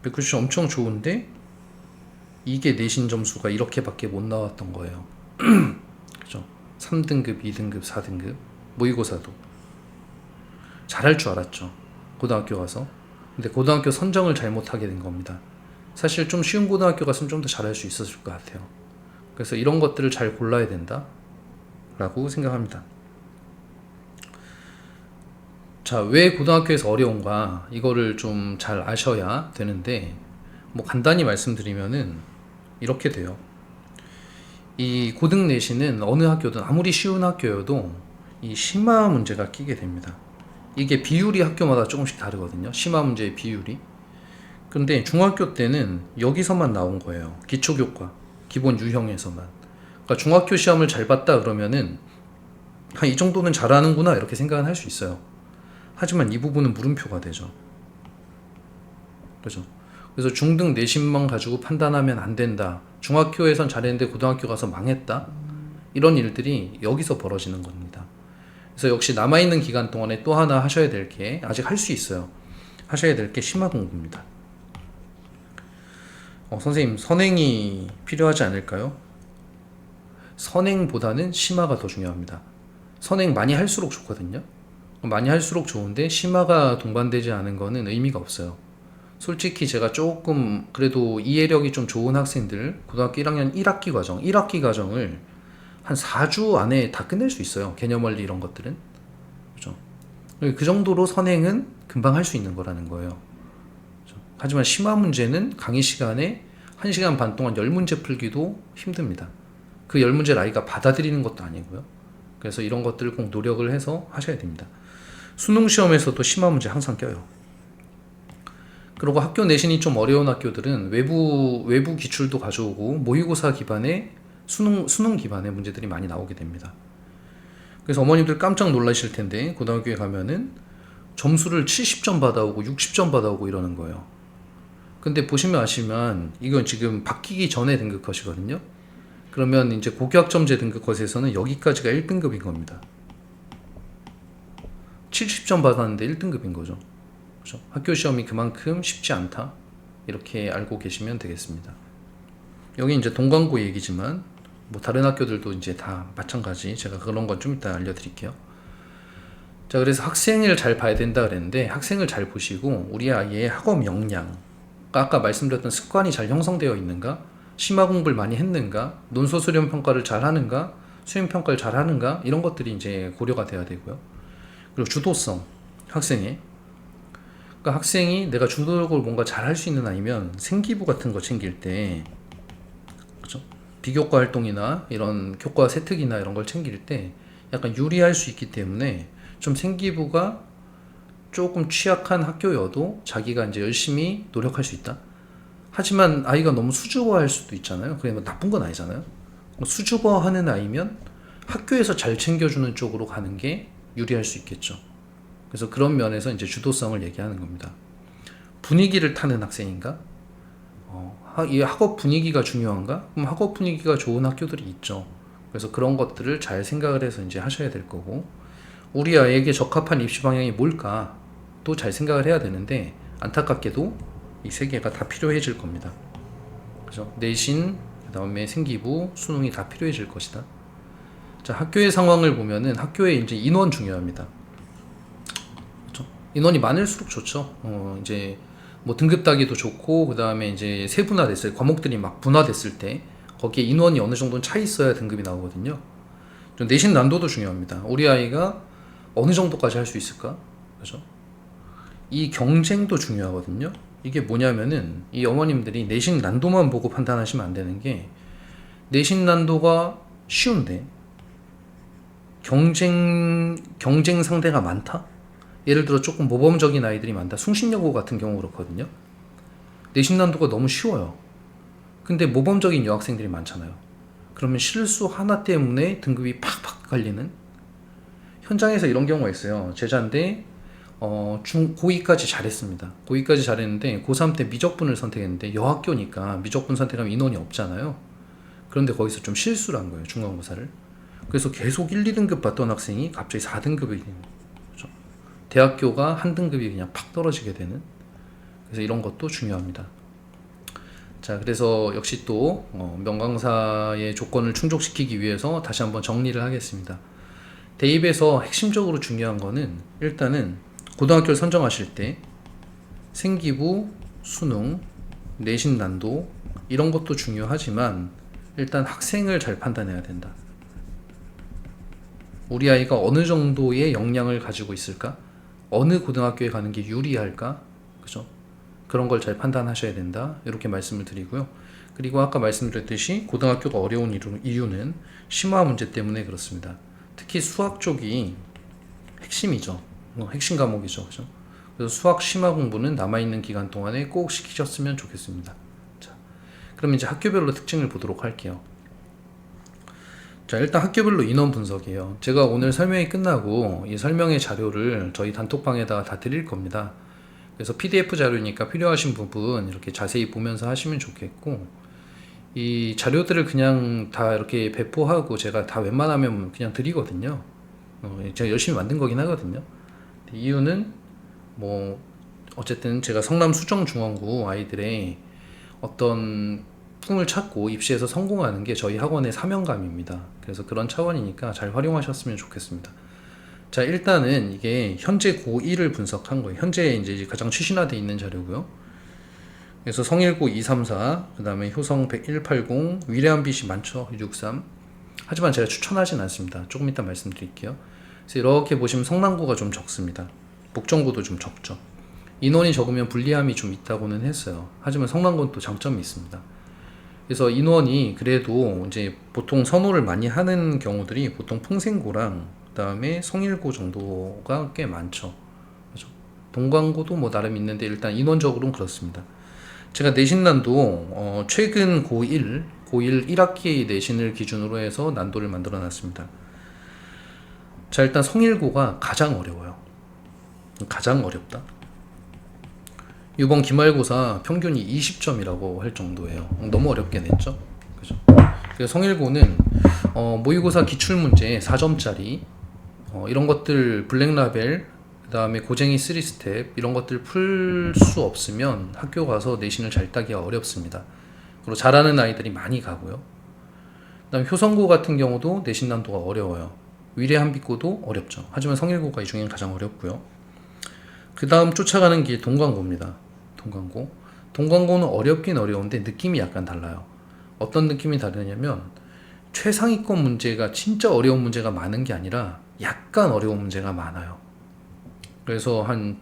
197 엄청 좋은데 이게 내신 점수가 이렇게밖에 못 나왔던 거예요. 그죠? 3등급, 2등급, 4등급 모의고사도 잘할 줄 알았죠. 고등학교 가서. 근데 고등학교 선정을 잘못하게 된 겁니다. 사실 좀 쉬운 고등학교 갔으면 좀 더 잘할 수 있었을 것 같아요. 그래서 이런 것들을 잘 골라야 된다 라고 생각합니다. 자, 왜 고등학교에서 어려운가 이거를 좀 잘 아셔야 되는데 뭐 간단히 말씀드리면은 이렇게 돼요. 이 고등 내신은 어느 학교든 아무리 쉬운 학교여도 이 심화 문제가 끼게 됩니다. 이게 비율이 학교마다 조금씩 다르거든요. 심화 문제의 비율이. 근데 중학교 때는 여기서만 나온 거예요. 기초교과, 기본 유형에서만. 그러니까 중학교 시험을 잘 봤다 그러면은 이 정도는 잘하는구나 이렇게 생각은 할 수 있어요. 하지만 이 부분은 물음표가 되죠. 그죠? 그래서 중등 내신만 가지고 판단하면 안 된다. 중학교에선 잘했는데 고등학교 가서 망했다. 이런 일들이 여기서 벌어지는 겁니다. 그래서 역시 남아있는 기간 동안에 또 하나 하셔야 될 게 아직 할 수 있어요. 하셔야 될 게 심화 공부입니다. 선생님 선행이 필요하지 않을까요? 선행보다는 심화가 더 중요합니다. 선행 많이 할수록 좋거든요. 많이 할수록 좋은데 심화가 동반되지 않은 거는 의미가 없어요. 솔직히 제가 조금 그래도 이해력이 좀 좋은 학생들 고등학교 1학년 1학기 과정 1학기 과정을 한 4주 안에 다 끝낼 수 있어요. 개념 원리 이런 것들은. 그죠? 그 정도로 선행은 금방 할 수 있는 거라는 거예요. 그죠? 하지만 심화 문제는 강의 시간에 1시간 반 동안 10문제 풀기도 힘듭니다. 그 10문제를 아이가 받아들이는 것도 아니고요. 그래서 이런 것들을 꼭 노력을 해서 하셔야 됩니다. 수능 시험에서도 심화 문제 항상 껴요. 그리고 학교 내신이 좀 어려운 학교들은 외부 기출도 가져오고 모의고사 기반의 수능 기반의 문제들이 많이 나오게 됩니다. 그래서 어머님들 깜짝 놀라실 텐데 고등학교에 가면은 점수를 70점 받아오고 60점 받아오고 이러는 거예요. 근데 보시면 아시면 이건 지금 바뀌기 전에 등급컷이거든요. 그러면 이제 고교학점제 등급컷에서는 여기까지가 1등급인 겁니다. 70점 받았는데 1등급인 거죠. 그렇죠? 학교 시험이 그만큼 쉽지 않다. 이렇게 알고 계시면 되겠습니다. 여기 이제 동광고 얘기지만 뭐 다른 학교들도 이제 다 마찬가지. 제가 그런 건 좀 이따 알려드릴게요. 자, 그래서 학생을 잘 봐야 된다 그랬는데 학생을 잘 보시고 우리 아이의 학업 역량, 아까 말씀드렸던 습관이 잘 형성되어 있는가, 심화 공부를 많이 했는가, 논술 수련 평가를 잘 하는가, 수행 평가를 잘 하는가 이런 것들이 이제 고려가 돼야 되고요. 그리고 주도성, 학생의 그러니까 학생이 내가 주도적으로 뭔가 잘 할 수 있는 아이면 생기부 같은 거 챙길 때 그렇죠? 비교과 활동이나 이런 교과 세특이나 이런 걸 챙길 때 약간 유리할 수 있기 때문에 좀 생기부가 조금 취약한 학교여도 자기가 이제 열심히 노력할 수 있다. 하지만 아이가 너무 수줍어할 수도 있잖아요. 그게 뭐 나쁜 건 아니잖아요. 수줍어하는 아이면 학교에서 잘 챙겨주는 쪽으로 가는 게 유리할 수 있겠죠. 그래서 그런 면에서 이제 주도성을 얘기하는 겁니다. 분위기를 타는 학생인가? 이 학업 분위기가 중요한가? 그럼 학업 분위기가 좋은 학교들이 있죠. 그래서 그런 것들을 잘 생각을 해서 이제 하셔야 될 거고, 우리 아이에게 적합한 입시 방향이 뭘까? 또 잘 생각을 해야 되는데, 안타깝게도 이 세 개가 다 필요해질 겁니다. 그죠? 내신, 그 다음에 생기부, 수능이 다 필요해질 것이다. 자, 학교의 상황을 보면은 학교에 이제 인원 중요합니다. 그렇죠? 인원이 많을수록 좋죠. 이제 뭐 등급 따기도 좋고, 그 다음에 이제 세분화됐을 때, 과목들이 막 분화됐을 때 거기에 인원이 어느 정도는 차 있어야 등급이 나오거든요. 좀 내신 난도도 중요합니다. 우리 아이가 어느 정도까지 할 수 있을까? 그죠? 이 경쟁도 중요하거든요. 이게 뭐냐면은 이 어머님들이 내신 난도만 보고 판단하시면 안 되는 게, 내신 난도가 쉬운데 경쟁 상대가 많다? 예를 들어 조금 모범적인 아이들이 많다. 숭신여고 같은 경우 그렇거든요. 내신 난도가 너무 쉬워요. 근데 모범적인 여학생들이 많잖아요. 그러면 실수 하나 때문에 등급이 팍팍 갈리는, 현장에서 이런 경우가 있어요. 제자인데 고2까지 잘했습니다. 고2까지 잘했는데 고3 때 미적분을 선택했는데 여학교니까 미적분 선택하면 인원이 없잖아요. 그런데 거기서 좀 실수를 한 거예요. 중간고사를. 그래서 계속 1, 2등급 받던 학생이 갑자기 4등급이 되는 거죠. 대학교가 한 등급이 그냥 팍 떨어지게 되는. 그래서 이런 것도 중요합니다. 자, 그래서 역시 또 명강사의 조건을 충족시키기 위해서 다시 한번 정리를 하겠습니다. 대입에서 핵심적으로 중요한 거는 일단은 고등학교를 선정하실 때 생기부, 수능, 내신 난도 이런 것도 중요하지만 일단 학생을 잘 판단해야 된다. 우리 아이가 어느 정도의 역량을 가지고 있을까? 어느 고등학교에 가는 게 유리할까? 그죠? 그런 걸 잘 판단하셔야 된다. 이렇게 말씀을 드리고요. 그리고 아까 말씀드렸듯이 고등학교가 어려운 이유는 심화 문제 때문에 그렇습니다. 특히 수학 쪽이 핵심이죠. 핵심 과목이죠. 그죠? 그래서 수학 심화 공부는 남아있는 기간 동안에 꼭 시키셨으면 좋겠습니다. 자, 그럼 이제 학교별로 특징을 보도록 할게요. 자, 일단 학교별로 인원 분석이에요. 제가 오늘 설명이 끝나고 이 설명의 자료를 저희 단톡방에다가 다 드릴 겁니다. 그래서 PDF 자료니까 필요하신 부분 이렇게 자세히 보면서 하시면 좋겠고, 이 자료들을 그냥 다 이렇게 배포하고 제가 다 웬만하면 그냥 드리거든요. 제가 열심히 만든 거긴 하거든요. 이유는 뭐 어쨌든 제가 성남 수정중앙구 아이들의 어떤 꿈을 찾고 입시에서 성공하는 게 저희 학원의 사명감입니다. 그래서 그런 차원이니까 잘 활용하셨으면 좋겠습니다. 자, 일단은 이게 현재 고1을 분석한 거예요. 현재 이제 가장 최신화되어 있는 자료고요. 그래서 성일고 234, 그 다음에 효성 180, 위례한 빛이 많죠. 63. 하지만 제가 추천하진 않습니다. 조금 이따 말씀드릴게요. 그래서 이렇게 보시면 성남고가 좀 적습니다. 목정고도 좀 적죠. 인원이 적으면 불리함이 좀 있다고는 했어요. 하지만 성남고는 또 장점이 있습니다. 그래서 인원이 그래도 이제 보통 선호를 많이 하는 경우들이 보통 풍생고랑 그 다음에 성일고 정도가 꽤 많죠. 그죠? 동광고도 뭐 나름 있는데 일단 인원적으로는 그렇습니다. 제가 내신난도 최근 고1 1학기 내신을 기준으로 해서 난도를 만들어 놨습니다. 자, 일단 성일고가 가장 어려워요. 가장 어렵다. 이번 기말고사 평균이 20점이라고 할 정도예요. 너무 어렵게 냈죠. 그죠? 그래서 성일고는 모의고사 기출문제 4점짜리 이런 것들 블랙라벨, 그 다음에 고쟁이 3스텝 이런 것들 풀 수 없으면 학교 가서 내신을 잘 따기가 어렵습니다. 그리고 잘하는 아이들이 많이 가고요. 그 다음에 효성고 같은 경우도 내신 난도가 어려워요. 위례한빛고도 어렵죠. 하지만 성일고가 이 중엔 가장 어렵고요. 그 다음 쫓아가는 게 동광고입니다. 동광고는 어렵긴 어려운데 느낌이 약간 달라요. 어떤 느낌이 다르냐면 최상위권 문제가 진짜 어려운 문제가 많은 게 아니라 약간 어려운 문제가 많아요. 그래서 한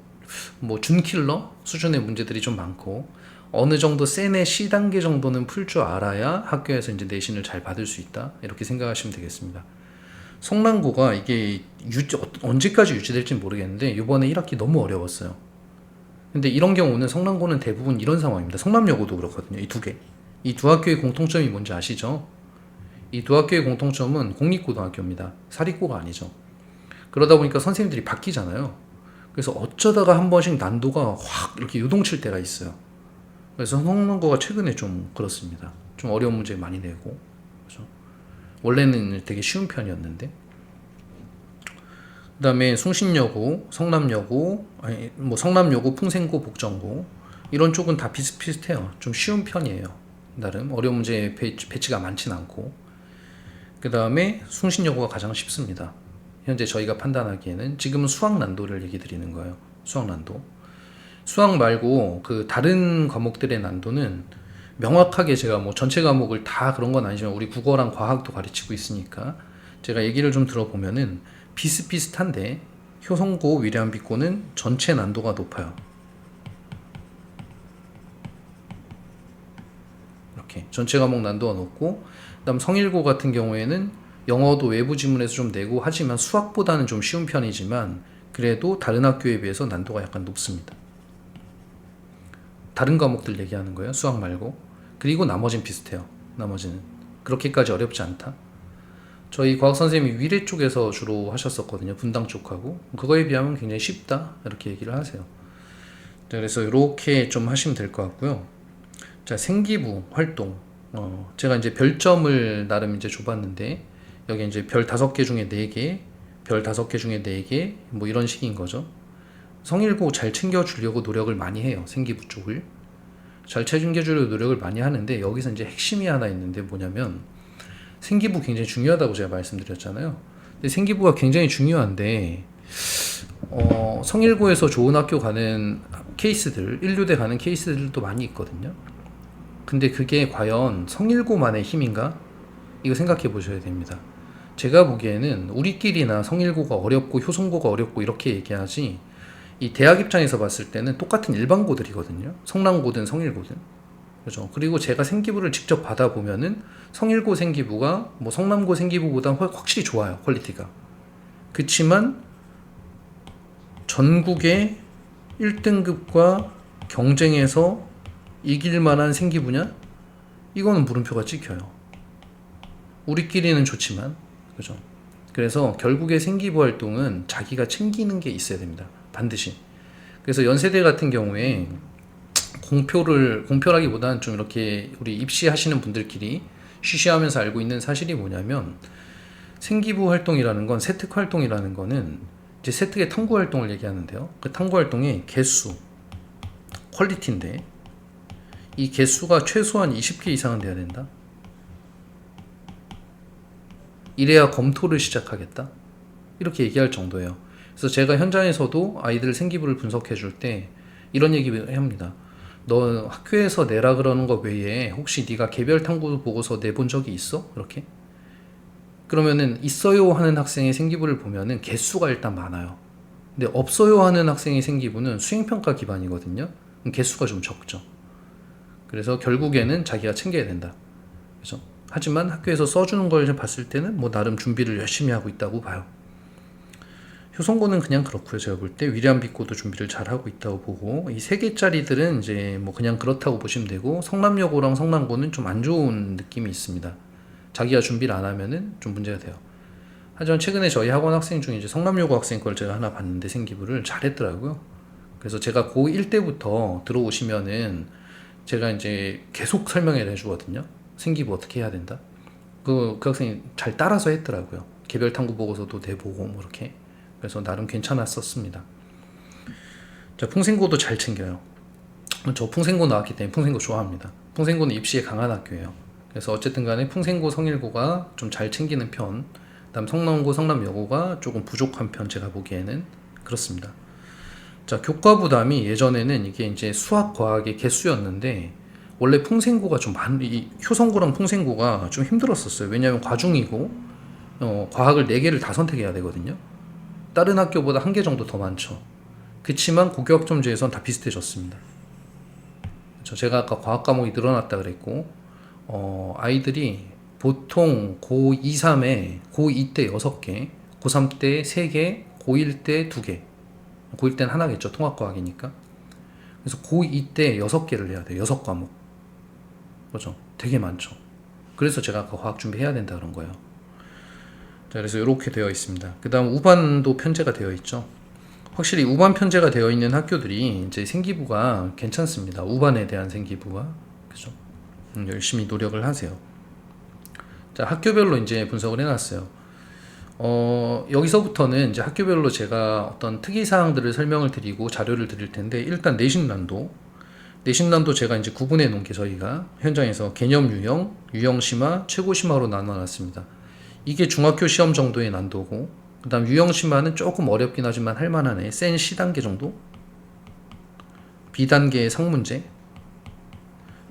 뭐 준킬러 수준의 문제들이 좀 많고, 어느 정도 세네 C단계 정도는 풀 줄 알아야 학교에서 이제 내신을 잘 받을 수 있다, 이렇게 생각하시면 되겠습니다. 성남고가 이게 언제까지 유지될지 모르겠는데 이번에 1학기 너무 어려웠어요. 근데 이런 경우는 성남고는 대부분 이런 상황입니다. 성남여고도 그렇거든요. 이 두 개. 이 두 학교의 공통점이 뭔지 아시죠? 이 두 학교의 공통점은 공립고등학교입니다. 사립고가 아니죠. 그러다 보니까 선생님들이 바뀌잖아요. 그래서 어쩌다가 한 번씩 난도가 확 이렇게 요동칠 때가 있어요. 그래서 성남고가 최근에 좀 그렇습니다. 좀 어려운 문제 많이 내고. 그렇죠? 원래는 되게 쉬운 편이었는데. 그 다음에 숭신여고, 성남여고, 성남여고, 풍생고, 복정고 이런 쪽은 다 비슷비슷해요. 좀 쉬운 편이에요. 나름 어려운 문제 배치가 많진 않고. 그 다음에 숭신여고가 가장 쉽습니다. 현재 저희가 판단하기에는. 지금은 수학 난도를 얘기 드리는 거예요. 수학 난도. 수학 말고 그 다른 과목들의 난도는 명확하게 제가 뭐 전체 과목을 다 그런 건 아니지만 우리 국어랑 과학도 가르치고 있으니까 제가 얘기를 좀 들어보면은 비슷비슷한데 효성고, 위례암비고는 전체 난도가 높아요. 이렇게 전체 과목 난도가 높고, 그다음 성일고 같은 경우에는 영어도 외부 지문에서 좀 내고 하지만 수학보다는 좀 쉬운 편이지만 그래도 다른 학교에 비해서 난도가 약간 높습니다. 다른 과목들 얘기하는 거예요. 수학 말고. 그리고 나머진 비슷해요. 나머지는 그렇게까지 어렵지 않다. 저희 과학 선생님이 위례 쪽에서 주로 하셨었거든요. 분당 쪽하고. 그거에 비하면 굉장히 쉽다 이렇게 얘기를 하세요. 그래서 이렇게 좀 하시면 될 것 같고요. 자, 생기부 활동. 제가 이제 별점을 나름 이제 줘봤는데 여기 이제 별 5개 중에 4개, 별 5개 중에 4개, 뭐 이런 식인 거죠. 성일고 잘 챙겨주려고 노력을 많이 해요. 생기부 쪽을. 잘 챙겨주려고 노력을 많이 하는데 여기서 이제 핵심이 하나 있는데 뭐냐면 생기부 굉장히 중요하다고 제가 말씀드렸잖아요. 근데 생기부가 굉장히 중요한데 성일고에서 좋은 학교 가는 케이스들, 인류대 가는 케이스들도 많이 있거든요. 근데 그게 과연 성일고만의 힘인가? 이거 생각해 보셔야 됩니다. 제가 보기에는 우리끼리나 성일고가 어렵고 효성고가 어렵고 이렇게 얘기하지 이 대학 입장에서 봤을 때는 똑같은 일반고들이거든요. 성남고든 성일고든. 그죠? 그리고 제가 생기부를 직접 받아보면은 성일고 생기부가 뭐 성남고 생기부보다 확실히 좋아요. 퀄리티가. 그치만 전국의 1등급과 경쟁에서 이길 만한 생기부냐? 이거는 물음표가 찍혀요. 우리끼리는 좋지만, 그죠? 그래서 결국에 생기부 활동은 자기가 챙기는 게 있어야 됩니다. 반드시. 그래서 연세대 같은 경우에 공표라기보다는 좀 이렇게 우리 입시하시는 분들끼리 쉬쉬하면서 알고 있는 사실이 뭐냐면 생기부 활동이라는 건 세특 활동이라는 거는 이제 세특의 탐구 활동을 얘기하는데요. 그 탐구 활동의 개수, 퀄리티인데 이 개수가 최소한 20개 이상은 돼야 된다. 이래야 검토를 시작하겠다. 이렇게 얘기할 정도예요. 그래서 제가 현장에서도 아이들 생기부를 분석해 줄 때 이런 얘기를 합니다. 너 학교에서 내라 그러는 거 외에 혹시 네가 개별 탐구 보고서 내본 적이 있어? 이렇게? 그러면은 있어요 하는 학생의 생기부를 보면은 개수가 일단 많아요. 근데 없어요 하는 학생의 생기부는 수행평가 기반이거든요. 개수가 좀 적죠. 그래서 결국에는 자기가 챙겨야 된다. 그죠? 하지만 학교에서 써주는 걸 봤을 때는 뭐 나름 준비를 열심히 하고 있다고 봐요. 효성고는 그냥 그렇고요. 제가 볼 때 위례암비고도 준비를 잘 하고 있다고 보고 이 3개짜리들은 이제 뭐 그냥 그렇다고 보시면 되고 성남여고랑 성남고는 좀 안 좋은 느낌이 있습니다. 자기가 준비를 안 하면은 좀 문제가 돼요. 하지만 최근에 저희 학원 학생 중에 이제 성남여고 학생 걸 제가 하나 봤는데 생기부를 잘했더라고요. 그래서 제가 고1 때부터 들어오시면은 제가 이제 계속 설명을 해주거든요. 생기부 어떻게 해야 된다. 그 학생이 잘 따라서 했더라고요. 개별 탐구 보고서도 내보고 뭐 이렇게. 그래서 나름 괜찮았었습니다. 자, 풍생고도 잘 챙겨요. 저 풍생고 나왔기 때문에 풍생고 좋아합니다. 풍생고는 입시에 강한 학교예요. 그래서 어쨌든 간에 풍생고, 성일고가 좀 잘 챙기는 편, 그다음 성남고, 성남여고가 조금 부족한 편 제가 보기에는 그렇습니다. 자, 교과 부담이 예전에는 이게 이제 수학, 과학의 개수였는데 원래 풍생고가 좀 이 효성고랑 풍생고가 좀 힘들었었어요. 왜냐하면 과중이고 과학을 4개를 다 선택해야 되거든요. 다른 학교보다 1개 정도 더 많죠. 그치만 고교학점제에선 다 비슷해졌습니다. 그렇죠? 제가 아까 과학 과목이 늘어났다 그랬고 아이들이 보통 고2, 3에 고2 때 6개, 고3 때 3개, 고1 때 2개. 고1 때는 하나겠죠. 통합과학이니까. 그래서 고2 때 6개를 해야 돼요. 6과목. 그렇죠? 되게 많죠. 그래서 제가 아까 과학 준비해야 된다 그런 거예요. 자, 그래서 이렇게 되어 있습니다. 그 다음 우반도 편제가 되어 있죠. 확실히 우반 편제가 되어 있는 학교들이 이제 생기부가 괜찮습니다. 우반에 대한 생기부가. 그죠? 열심히 노력을 하세요. 자, 학교별로 이제 분석을 해놨어요. 여기서부터는 이제 학교별로 제가 어떤 특이사항들을 설명을 드리고 자료를 드릴 텐데, 일단 내신난도 제가 이제 구분해 놓은 게 저희가 현장에서 개념 유형, 유형 심화, 최고 심화로 나눠 놨습니다. 이게 중학교 시험 정도의 난도고, 그 다음 유형 심화는 조금 어렵긴 하지만 할만하네. 센 C단계 정도? B단계의 상문제.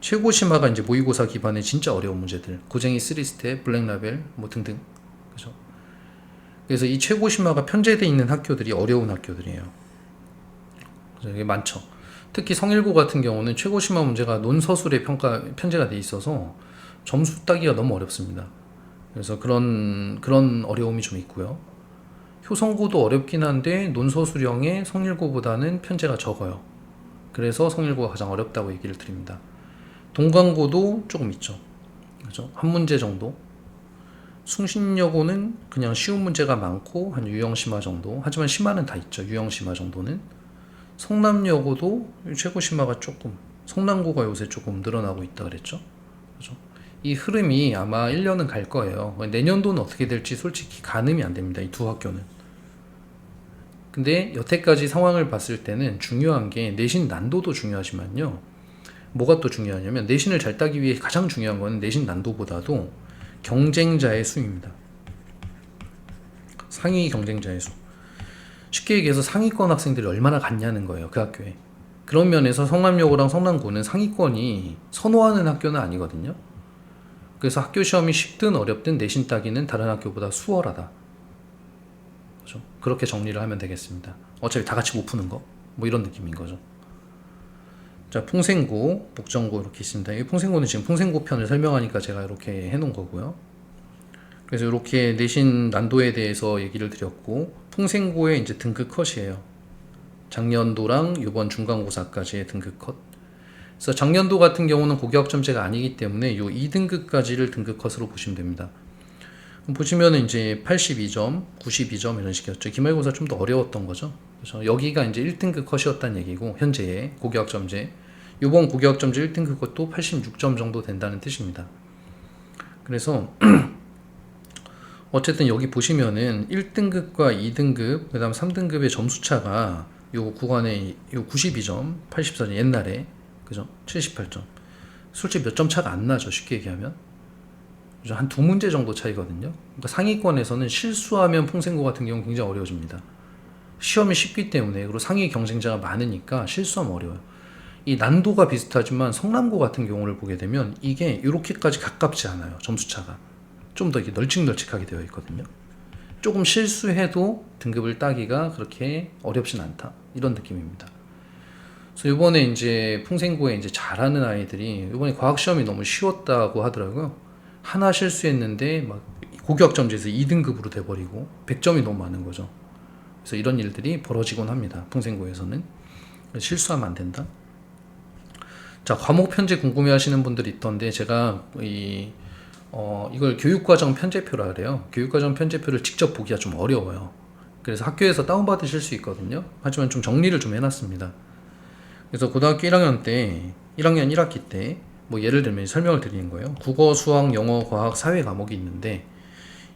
최고 심화가 이제 모의고사 기반의 진짜 어려운 문제들. 고쟁이 3스텝, 블랙라벨, 뭐 등등. 그죠? 그래서 이 최고심화가 편제되어 있는 학교들이 어려운 학교들이에요. 그래서 이게 많죠. 특히 성일고 같은 경우는 최고심화 문제가 논서술에 편제가 돼 있어서 점수 따기가 너무 어렵습니다. 그래서 그런 어려움이 좀 있고요. 효성고도 어렵긴 한데 논서술형의 성일고보다는 편제가 적어요. 그래서 성일고가 가장 어렵다고 얘기를 드립니다. 동강고도 조금 있죠. 그죠? 한 문제 정도. 숭신여고는 그냥 쉬운 문제가 많고 한 유형심화 정도. 하지만 심화는 다 있죠. 유형심화 정도는. 성남여고도 최고심화가 조금, 성남고가 요새 조금 늘어나고 있다 그랬죠. 그죠? 이 흐름이 아마 1년은 갈 거예요. 내년도는 어떻게 될지 솔직히 가늠이 안 됩니다. 이 두 학교는. 근데 여태까지 상황을 봤을 때는 중요한 게 내신 난도도 중요하지만요. 뭐가 또 중요하냐면 내신을 잘 따기 위해 가장 중요한 건 내신 난도보다도 경쟁자의 수입니다. 상위 경쟁자의 수. 쉽게 얘기해서 상위권 학생들이 얼마나 갔냐는 거예요. 그 학교에. 그런 면에서 성남여고랑 성남고는 상위권이 선호하는 학교는 아니거든요. 그래서 학교 시험이 쉽든 어렵든 내신 따기는 다른 학교보다 수월하다. 그렇죠? 그렇게 정리를 하면 되겠습니다. 어차피 다 같이 못 푸는 거. 뭐 이런 느낌인 거죠. 자, 풍생고, 목정고 이렇게 있습니다. 이 풍생고는 지금 풍생고 편을 설명하니까 제가 이렇게 해놓은 거고요. 그래서 이렇게 내신 난도에 대해서 얘기를 드렸고, 풍생고의 이제 등급 컷이에요. 작년도랑 이번 중간고사까지의 등급 컷. 그래서 작년도 같은 경우는 고교학점제가 아니기 때문에 요 2등급까지를 등급 컷으로 보시면 됩니다. 보시면은 이제 82점, 92점 이런 식이었죠. 기말고사 좀 더 어려웠던 거죠. 그래서 여기가 이제 1등급 컷이었다는 얘기고, 현재의 고교학점제. 이번 고교학점제 1등급 컷도 86점 정도 된다는 뜻입니다. 그래서 어쨌든 여기 보시면은 1등급과 2등급, 그 다음 3등급의 점수차가 요 구간에 요 92점, 84점 옛날에, 그죠? 78점. 솔직히 몇 점 차가 안 나죠. 쉽게 얘기하면. 한 두 문제 정도 차이거든요. 그러니까 상위권에서는 실수하면 풍생고 같은 경우는 굉장히 어려워집니다. 시험이 쉽기 때문에, 그리고 상위 경쟁자가 많으니까 실수하면 어려워요. 이 난도가 비슷하지만 성남고 같은 경우를 보게 되면 이게 이렇게까지 가깝지 않아요. 점수차가. 좀 더 이렇게 널찍널찍하게 되어 있거든요. 조금 실수해도 등급을 따기가 그렇게 어렵진 않다. 이런 느낌입니다. 그래서 이번에 이제 풍생고에 이제 잘하는 아이들이 이번에 과학시험이 너무 쉬웠다고 하더라고요. 하나 실수했는데 막 고교학점제에서 2등급으로 돼버리고 100점이 너무 많은 거죠. 그래서 이런 일들이 벌어지곤 합니다. 풍생고에서는. 실수하면 안 된다. 자, 과목 편제 궁금해 하시는 분들이 있던데 제가 이걸 교육과정 편제표라 그래요. 교육과정 편제표를 직접 보기가 좀 어려워요. 그래서 학교에서 다운받으실 수 있거든요. 하지만 좀 정리를 좀 해놨습니다. 그래서 고등학교 1학년 때, 1학년 1학기 때, 뭐 예를 들면 설명을 드리는 거예요. 국어, 수학, 영어, 과학, 사회 과목이 있는데,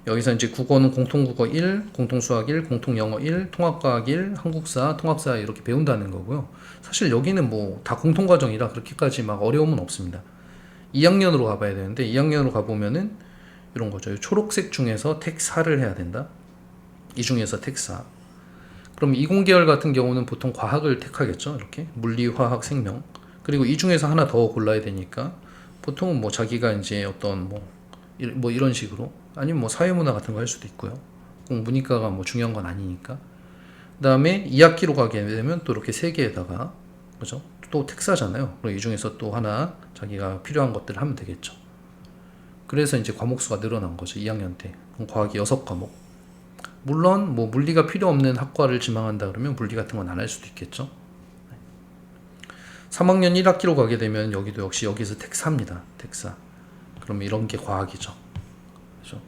여기서 이제 국어는 공통국어 1, 공통수학 1, 공통영어 1, 통합과학 1, 한국사, 통합사 이렇게 배운다는 거고요. 사실 여기는 뭐 다 공통과정이라 그렇게까지 막 어려움은 없습니다. 2학년으로 가봐야 되는데 2학년으로 가보면은 이런 거죠. 초록색 중에서 택 4를 해야 된다. 이 중에서 택 4. 그럼 이공계열 같은 경우는 보통 과학을 택하겠죠. 이렇게 물리, 화학, 생명. 그리고 이 중에서 하나 더 골라야 되니까 보통은 뭐 자기가 이제 어떤 뭐 이런 식으로 아니면 뭐 사회문화 같은 거 할 수도 있고요. 꼭 문이과가 뭐 중요한 건 아니니까. 그다음에 2학기로 가게 되면 또 이렇게 세 개에다가 그죠? 또 택사잖아요. 그리고 이 중에서 또 하나 자기가 필요한 것들을 하면 되겠죠. 그래서 이제 과목 수가 늘어난 거죠. 2학년 때. 그럼 과학이 6과목. 물론 뭐 물리가 필요 없는 학과를 지망한다 그러면 물리 같은 건 안 할 수도 있겠죠. 3학년 1학기로 가게 되면 여기도 역시 여기서 택사입니다. 택사. 그럼 이런 게 과학이죠. 그렇죠?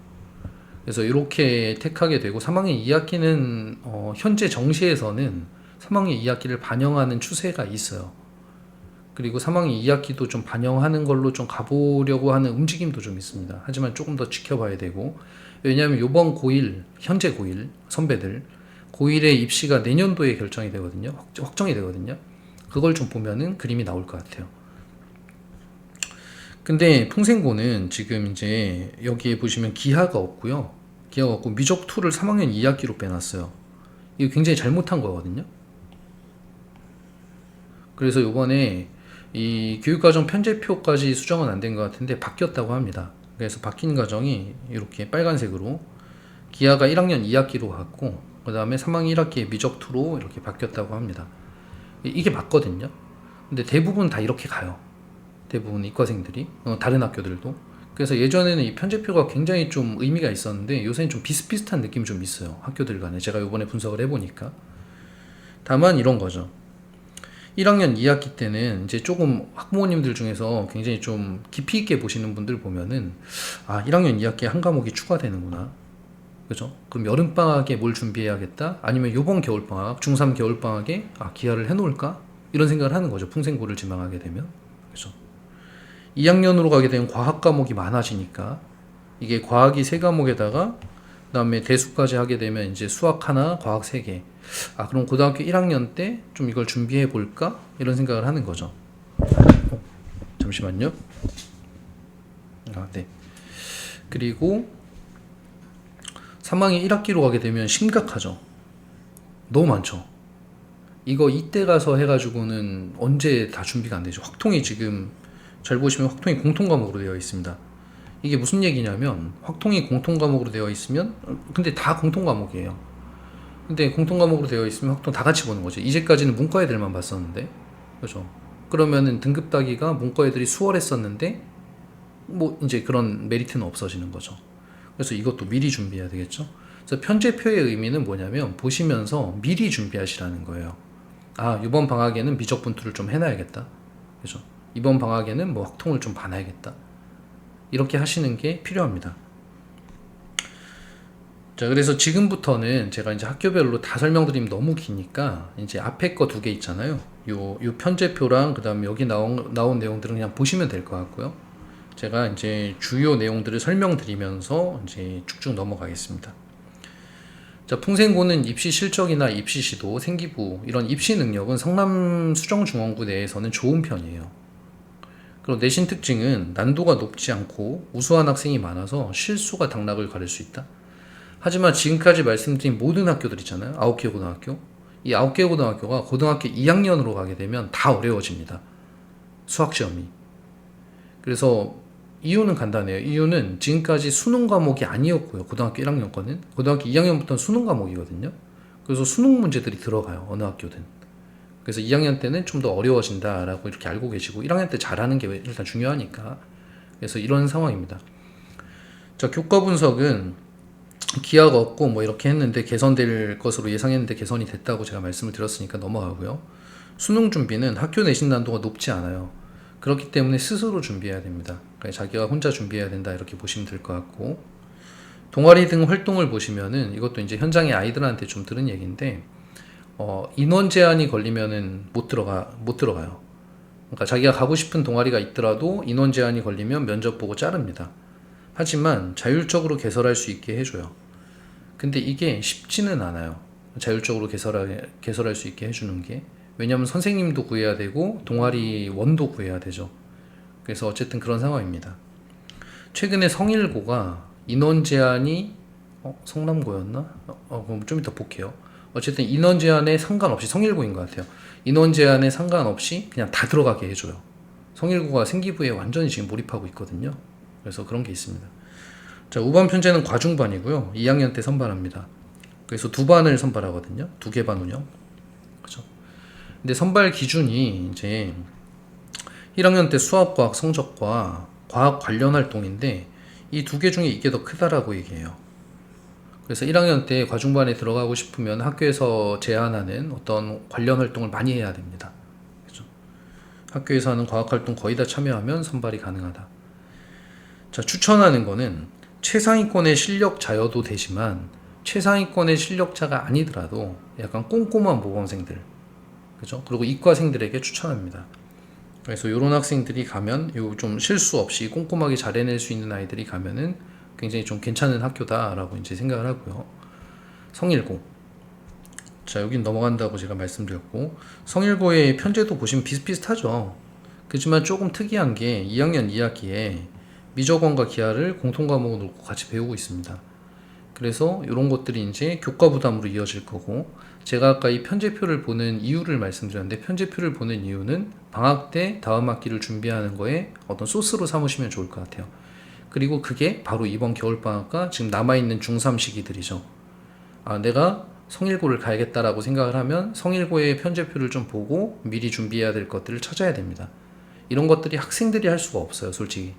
그래서 이렇게 택하게 되고 3학년 2학기는 현재 정시에서는 3학년 2학기를 반영하는 추세가 있어요. 그리고 3학년 2학기도 좀 반영하는 걸로 좀 가보려고 하는 움직임도 좀 있습니다. 하지만 조금 더 지켜봐야 되고, 왜냐하면 이번 고1, 현재 고1 선배들 고1의 입시가 내년도에 결정이 되거든요. 확정이 되거든요. 그걸 좀 보면은 그림이 나올 것 같아요. 근데 풍생고는 지금 이제 여기에 보시면 기하가 없고요. 기하가 없고 미적2를 3학년 2학기로 빼놨어요. 이거 굉장히 잘못한 거거든요. 그래서 이번에 이 교육과정 편제표까지 수정은 안 된 것 같은데 바뀌었다고 합니다. 그래서 바뀐 과정이 이렇게 빨간색으로 기하가 1학년 2학기로 갔고 그 다음에 3학년 1학기에 미적2로 이렇게 바뀌었다고 합니다. 이게 맞거든요. 근데 대부분 다 이렇게 가요. 대부분 이과생들이 다른 학교들도. 그래서 예전에는 이 편제표가 굉장히 좀 의미가 있었는데 요새는 좀 비슷비슷한 느낌이 좀 있어요. 학교들 간에. 제가 요번에 분석을 해보니까. 다만 이런 거죠. 1학년 2학기 때는 이제 조금 학부모님들 중에서 굉장히 좀 깊이 있게 보시는 분들 보면은 1학년 2학기에 한 과목이 추가되는구나. 그죠? 그럼 여름방학에 뭘 준비해야겠다? 아니면 요번 겨울방학, 중3 겨울방학에 기하를 해놓을까? 이런 생각을 하는 거죠. 풍생고를 지망하게 되면. 그죠? 2학년으로 가게 되면 과학 과목이 많아지니까 이게 과학이 3과목에다가 그다음에 대수까지 하게 되면 이제 수학 하나, 과학 3개. 그럼 고등학교 1학년 때 좀 이걸 준비해 볼까? 이런 생각을 하는 거죠. 잠시만요. 네. 그리고 3학년 1학기로 가게 되면 심각하죠. 너무 많죠. 이거 이때 가서 해가지고는 언제 다 준비가 안 되죠. 확통이 지금 잘 보시면 확통이 공통과목으로 되어 있습니다. 이게 무슨 얘기냐면 확통이 공통과목으로 되어 있으면 근데 다 공통과목이에요. 근데 공통과목으로 되어 있으면 확통 다 같이 보는 거죠. 이제까지는 문과 애들만 봤었는데 그죠? 그러면은 등급 따기가 문과 애들이 수월했었는데 뭐 이제 그런 메리트는 없어지는 거죠. 그래서 이것도 미리 준비해야 되겠죠. 그래서 편제표의 의미는 뭐냐면 보시면서 미리 준비하시라는 거예요. 이번 방학에는 미적 분투를 좀 해놔야겠다. 그죠? 이번 방학에는 뭐 확통을 좀 봐놔야겠다. 이렇게 하시는 게 필요합니다. 자, 그래서 지금부터는 제가 이제 학교별로 다 설명드리면 너무 기니까 이제 앞에 거 2개 있잖아요. 요 편제표랑 그 다음에 여기 나온 내용들은 그냥 보시면 될 것 같고요. 제가 이제 주요 내용들을 설명드리면서 이제 쭉쭉 넘어가겠습니다. 자, 풍생고는 입시 실적이나 입시 시도, 생기부 이런 입시 능력은 성남 수정중앙구 내에서는 좋은 편이에요. 그리고 내신 특징은 난도가 높지 않고 우수한 학생이 많아서 실수가 당락을 가릴 수 있다. 하지만 지금까지 말씀드린 모든 학교들 있잖아요. 9개 고등학교. 이 9개 고등학교가 고등학교 2학년으로 가게 되면 다 어려워집니다. 수학시험이. 그래서 이유는 간단해요. 이유는 지금까지 수능 과목이 아니었고요. 고등학교 1학년 거는. 고등학교 2학년부터는 수능 과목이거든요. 그래서 수능 문제들이 들어가요. 어느 학교든. 그래서 2학년 때는 좀 더 어려워진다라고 이렇게 알고 계시고 1학년 때 잘하는 게 일단 중요하니까. 그래서 이런 상황입니다. 자, 교과 분석은 기하가 없고 뭐 이렇게 했는데 개선될 것으로 예상했는데 개선이 됐다고 제가 말씀을 드렸으니까 넘어가고요. 수능 준비는 학교 내신 난도가 높지 않아요. 그렇기 때문에 스스로 준비해야 됩니다. 그러니까 자기가 혼자 준비해야 된다 이렇게 보시면 될 것 같고 동아리 등 활동을 보시면은 이것도 이제 현장의 아이들한테 좀 들은 얘기인데 인원 제한이 걸리면은 못 들어가요. 그러니까 자기가 가고 싶은 동아리가 있더라도 인원 제한이 걸리면 면접 보고 자릅니다. 하지만 자율적으로 개설할 수 있게 해줘요. 근데 이게 쉽지는 않아요. 자율적으로 개설할 수 있게 해주는 게. 왜냐면 선생님도 구해야 되고 동아리 원도 구해야 되죠. 그래서 어쨌든 그런 상황입니다. 최근에 성일고가 인원 제한이 성남고였나? 그럼 좀 이따 볼게요. 어쨌든 인원 제한에 상관없이 성일고인 것 같아요. 인원 제한에 상관없이 그냥 다 들어가게 해줘요. 성일고가 생기부에 완전히 지금 몰입하고 있거든요. 그래서 그런 게 있습니다. 자, 우반 편제는 과중반이고요. 2학년 때 선발합니다. 그래서 2반을 선발하거든요. 2개 반 운영. 그죠? 근데 선발 기준이 이제 1학년 때 수학과학 성적과 과학 관련 활동인데 이 2개 중에 이게 더 크다라고 얘기해요. 그래서 1학년 때 과중반에 들어가고 싶으면 학교에서 제안하는 어떤 관련 활동을 많이 해야 됩니다. 그죠? 학교에서 하는 과학 활동 거의 다 참여하면 선발이 가능하다. 자, 추천하는 거는 최상위권의 실력자여도 되지만 최상위권의 실력자가 아니더라도 약간 꼼꼼한 모범생들, 그죠? 그리고 이과생들에게 추천합니다. 그래서 이런 학생들이 가면 요 좀 실수 없이 꼼꼼하게 잘 해낼 수 있는 아이들이 가면은 굉장히 좀 괜찮은 학교다라고 이제 생각을 하고요. 성일고. 자, 여긴 넘어간다고 제가 말씀드렸고 성일고의 편제도 보시면 비슷비슷하죠. 그렇지만 조금 특이한 게 2학년 2학기에 미적원과 기하를 공통과목으로 놓고 같이 배우고 있습니다. 그래서 이런 것들이 이제 교과 부담으로 이어질 거고 제가 아까 이 편제표를 보는 이유를 말씀드렸는데 편제표를 보는 이유는 방학 때 다음 학기를 준비하는 거에 어떤 소스로 삼으시면 좋을 것 같아요. 그리고 그게 바로 이번 겨울방학과 지금 남아있는 중3 시기들이죠. 아, 내가 성일고를 가야겠다라고 생각을 하면 성일고의 편제표를 좀 보고 미리 준비해야 될 것들을 찾아야 됩니다. 이런 것들이 학생들이 할 수가 없어요, 솔직히.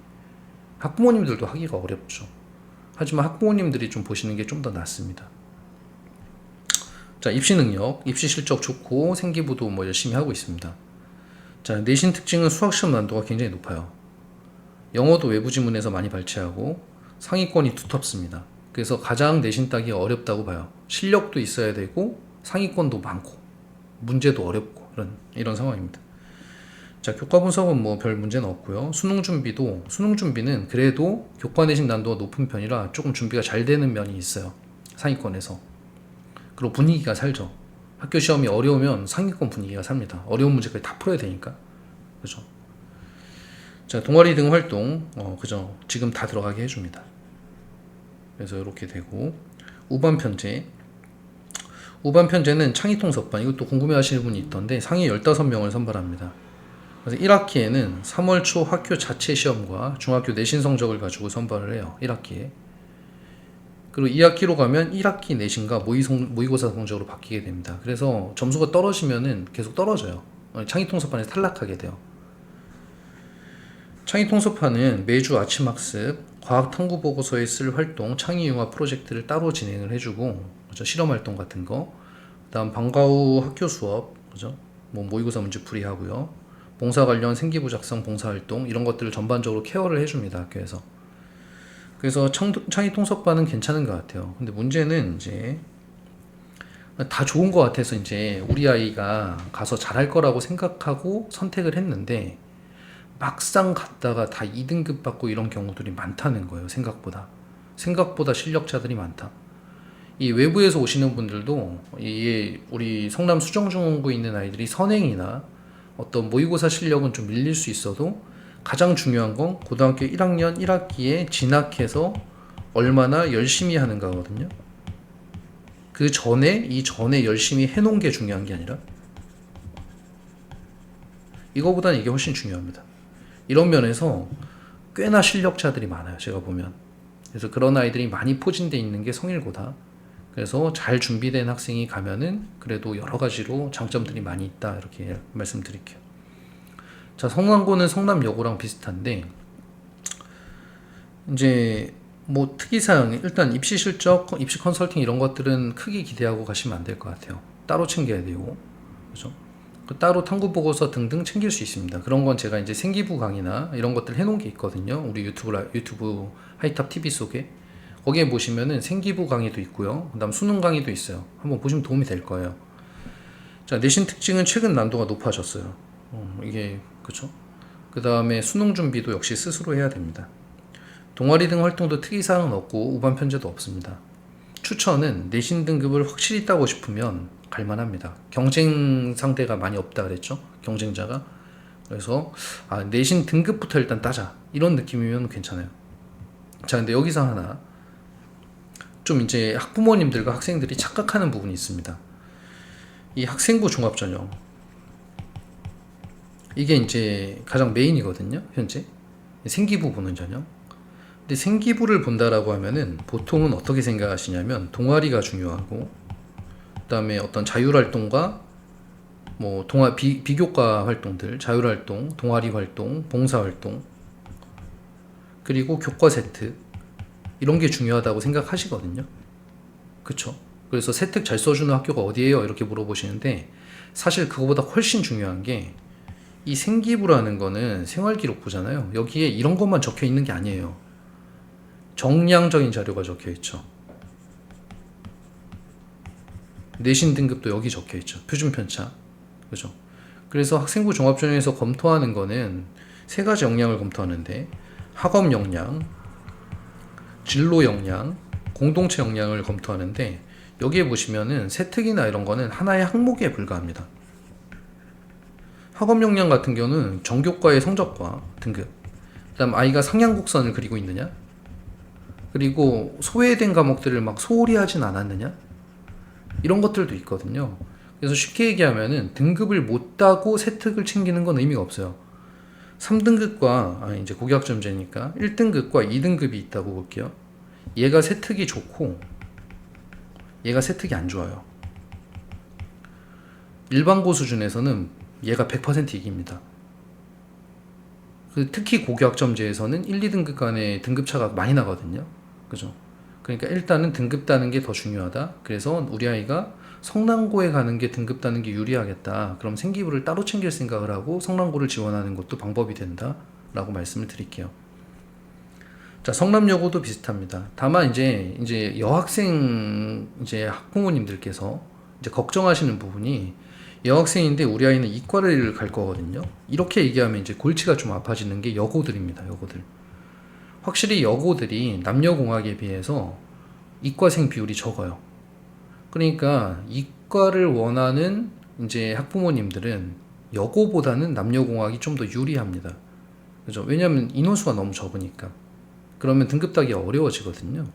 학부모님들도 하기가 어렵죠. 하지만 학부모님들이 좀 보시는 게 좀 더 낫습니다. 자, 입시 능력, 입시 실적 좋고 생기부도 뭐 열심히 하고 있습니다. 자, 내신 특징은 수학 시험 난도가 굉장히 높아요. 영어도 외부 지문에서 많이 발췌하고 상위권이 두텁습니다. 그래서 가장 내신 따기 어렵다고 봐요. 실력도 있어야 되고 상위권도 많고 문제도 어렵고 이런 상황입니다. 자, 교과 분석은 뭐 별 문제는 없고요. 수능 준비는 그래도 교과 내신 난도가 높은 편이라 조금 준비가 잘 되는 면이 있어요. 상위권에서. 그리고 분위기가 살죠. 학교 시험이 어려우면 상위권 분위기가 삽니다. 어려운 문제까지 다 풀어야 되니까. 그죠? 자, 동아리 등 활동, 그죠? 지금 다 들어가게 해줍니다. 그래서 이렇게 되고, 우반 편제는 창의통섭반, 이것도 궁금해 하시는 분이 있던데, 상위 15명을 선발합니다. 그래서 1학기에는 3월 초 학교 자체 시험과 중학교 내신 성적을 가지고 선발을 해요. 1학기에. 그리고 2학기로 가면 1학기 내신과 모의고사 성적으로 바뀌게 됩니다. 그래서 점수가 떨어지면은 계속 떨어져요. 창의통섭반에서 탈락하게 돼요. 창의통섭반은 매주 아침 학습, 과학탐구보고서에 쓸 활동, 창의융합 프로젝트를 따로 진행을 해주고, 그죠? 실험활동 같은 거, 그 다음 방과 후 학교 수업, 그죠? 뭐 모의고사 문제풀이 하고요. 봉사 관련 생기부 작성, 봉사활동, 이런 것들을 전반적으로 케어를 해줍니다, 학교에서. 그래서 창의통섭반은 괜찮은 것 같아요. 근데 문제는 이제 다 좋은 것 같아서 이제 우리 아이가 가서 잘할 거라고 생각하고 선택을 했는데 막상 갔다가 다 2등급 받고 이런 경우들이 많다는 거예요. 생각보다 실력자들이 많다. 이 외부에서 오시는 분들도 우리 성남 수정중앙고에 있는 아이들이 선행이나 어떤 모의고사 실력은 좀 밀릴 수 있어도 가장 중요한 건 고등학교 1학년 1학기에 진학해서 얼마나 열심히 하는가거든요. 이 전에 열심히 해놓은 게 중요한 게 아니라 이거보다는 이게 훨씬 중요합니다. 이런 면에서 꽤나 실력자들이 많아요. 제가 보면. 그래서 그런 아이들이 많이 포진되어 있는 게 성일고다. 그래서 잘 준비된 학생이 가면은 그래도 여러 가지로 장점들이 많이 있다. 이렇게 말씀드릴게요. 자, 성남고는 성남여고랑 비슷한데 이제 뭐 특이사항, 일단 입시 실적, 입시 컨설팅 이런 것들은 크게 기대하고 가시면 안 될 것 같아요. 따로 챙겨야 되고, 그죠? 따로 탐구 보고서 등등 챙길 수 있습니다. 그런 건 제가 이제 생기부 강의나 이런 것들 해놓은 게 있거든요. 우리 유튜브 하이탑 TV 속에 거기에 보시면은 생기부 강의도 있고요. 그다음 수능 강의도 있어요. 한번 보시면 도움이 될 거예요. 자, 내신 특징은 최근 난도가 높아졌어요. 이게 그렇죠. 그 다음에 수능 준비도 역시 스스로 해야 됩니다. 동아리 등 활동도 특이사항은 없고 우반 편제도 없습니다. 추천은 내신 등급을 확실히 따고 싶으면 갈만합니다. 경쟁 상대가 많이 없다 그랬죠. 경쟁자가. 그래서 내신 등급부터 일단 따자 이런 느낌이면 괜찮아요. 자, 근데 여기서 하나 좀 이제 학부모님들과 학생들이 착각하는 부분이 있습니다. 이 학생부 종합전형 이게 이제 가장 메인이거든요. 현재 생기부 보는 전형. 근데 생기부를 본다라고 하면은 보통은 어떻게 생각하시냐면 동아리가 중요하고 그다음에 어떤 자율활동과 뭐 비교과 활동들, 자율활동, 동아리 활동, 봉사활동 그리고 교과 세특 이런 게 중요하다고 생각하시거든요. 그쵸? 그래서 세특 잘 써주는 학교가 어디예요? 이렇게 물어보시는데 사실 그거보다 훨씬 중요한 게 이 생기부라는 거는 생활기록부잖아요. 여기에 이런 것만 적혀 있는 게 아니에요. 정량적인 자료가 적혀 있죠. 내신 등급도 여기 적혀 있죠. 표준 편차. 그죠? 그래서 학생부 종합전형에서 검토하는 거는 세 가지 역량을 검토하는데 학업 역량, 진로 역량, 공동체 역량을 검토하는데 여기에 보시면은 세특이나 이런 거는 하나의 항목에 불과합니다. 학업 역량 같은 경우는 전교과의 성적과 등급, 그다음 아이가 상향곡선을 그리고 있느냐, 그리고 소외된 과목들을 막 소홀히 하진 않았느냐, 이런 것들도 있거든요. 그래서 쉽게 얘기하면은 등급을 못 따고 세특을 챙기는 건 의미가 없어요. 3등급과 이제 고교학점제니까 1등급과 2등급이 있다고 볼게요. 얘가 세특이 좋고 얘가 세특이 안 좋아요. 일반고 수준에서는 얘가 100% 이깁니다. 특히 고교학점제에서는 1, 2등급 간의 등급차가 많이 나거든요. 그죠? 그러니까 일단은 등급 따는 게 더 중요하다. 그래서 우리 아이가 성남고에 가는 게 등급 따는 게 유리하겠다. 그럼 생기부를 따로 챙길 생각을 하고 성남고를 지원하는 것도 방법이 된다. 라고 말씀을 드릴게요. 자, 성남여고도 비슷합니다. 다만 이제 여학생 이제 학부모님들께서 이제 걱정하시는 부분이 여학생인데 우리 아이는 이과를 갈 거거든요. 이렇게 얘기하면 이제 골치가 좀 아파지는 게 여고들입니다. 여고들. 확실히 여고들이 남녀공학에 비해서 이과생 비율이 적어요. 그러니까 이과를 원하는 이제 학부모님들은 여고보다는 남녀공학이 좀 더 유리합니다. 그죠? 왜냐하면 인원수가 너무 적으니까. 그러면 등급 따기가 어려워지거든요.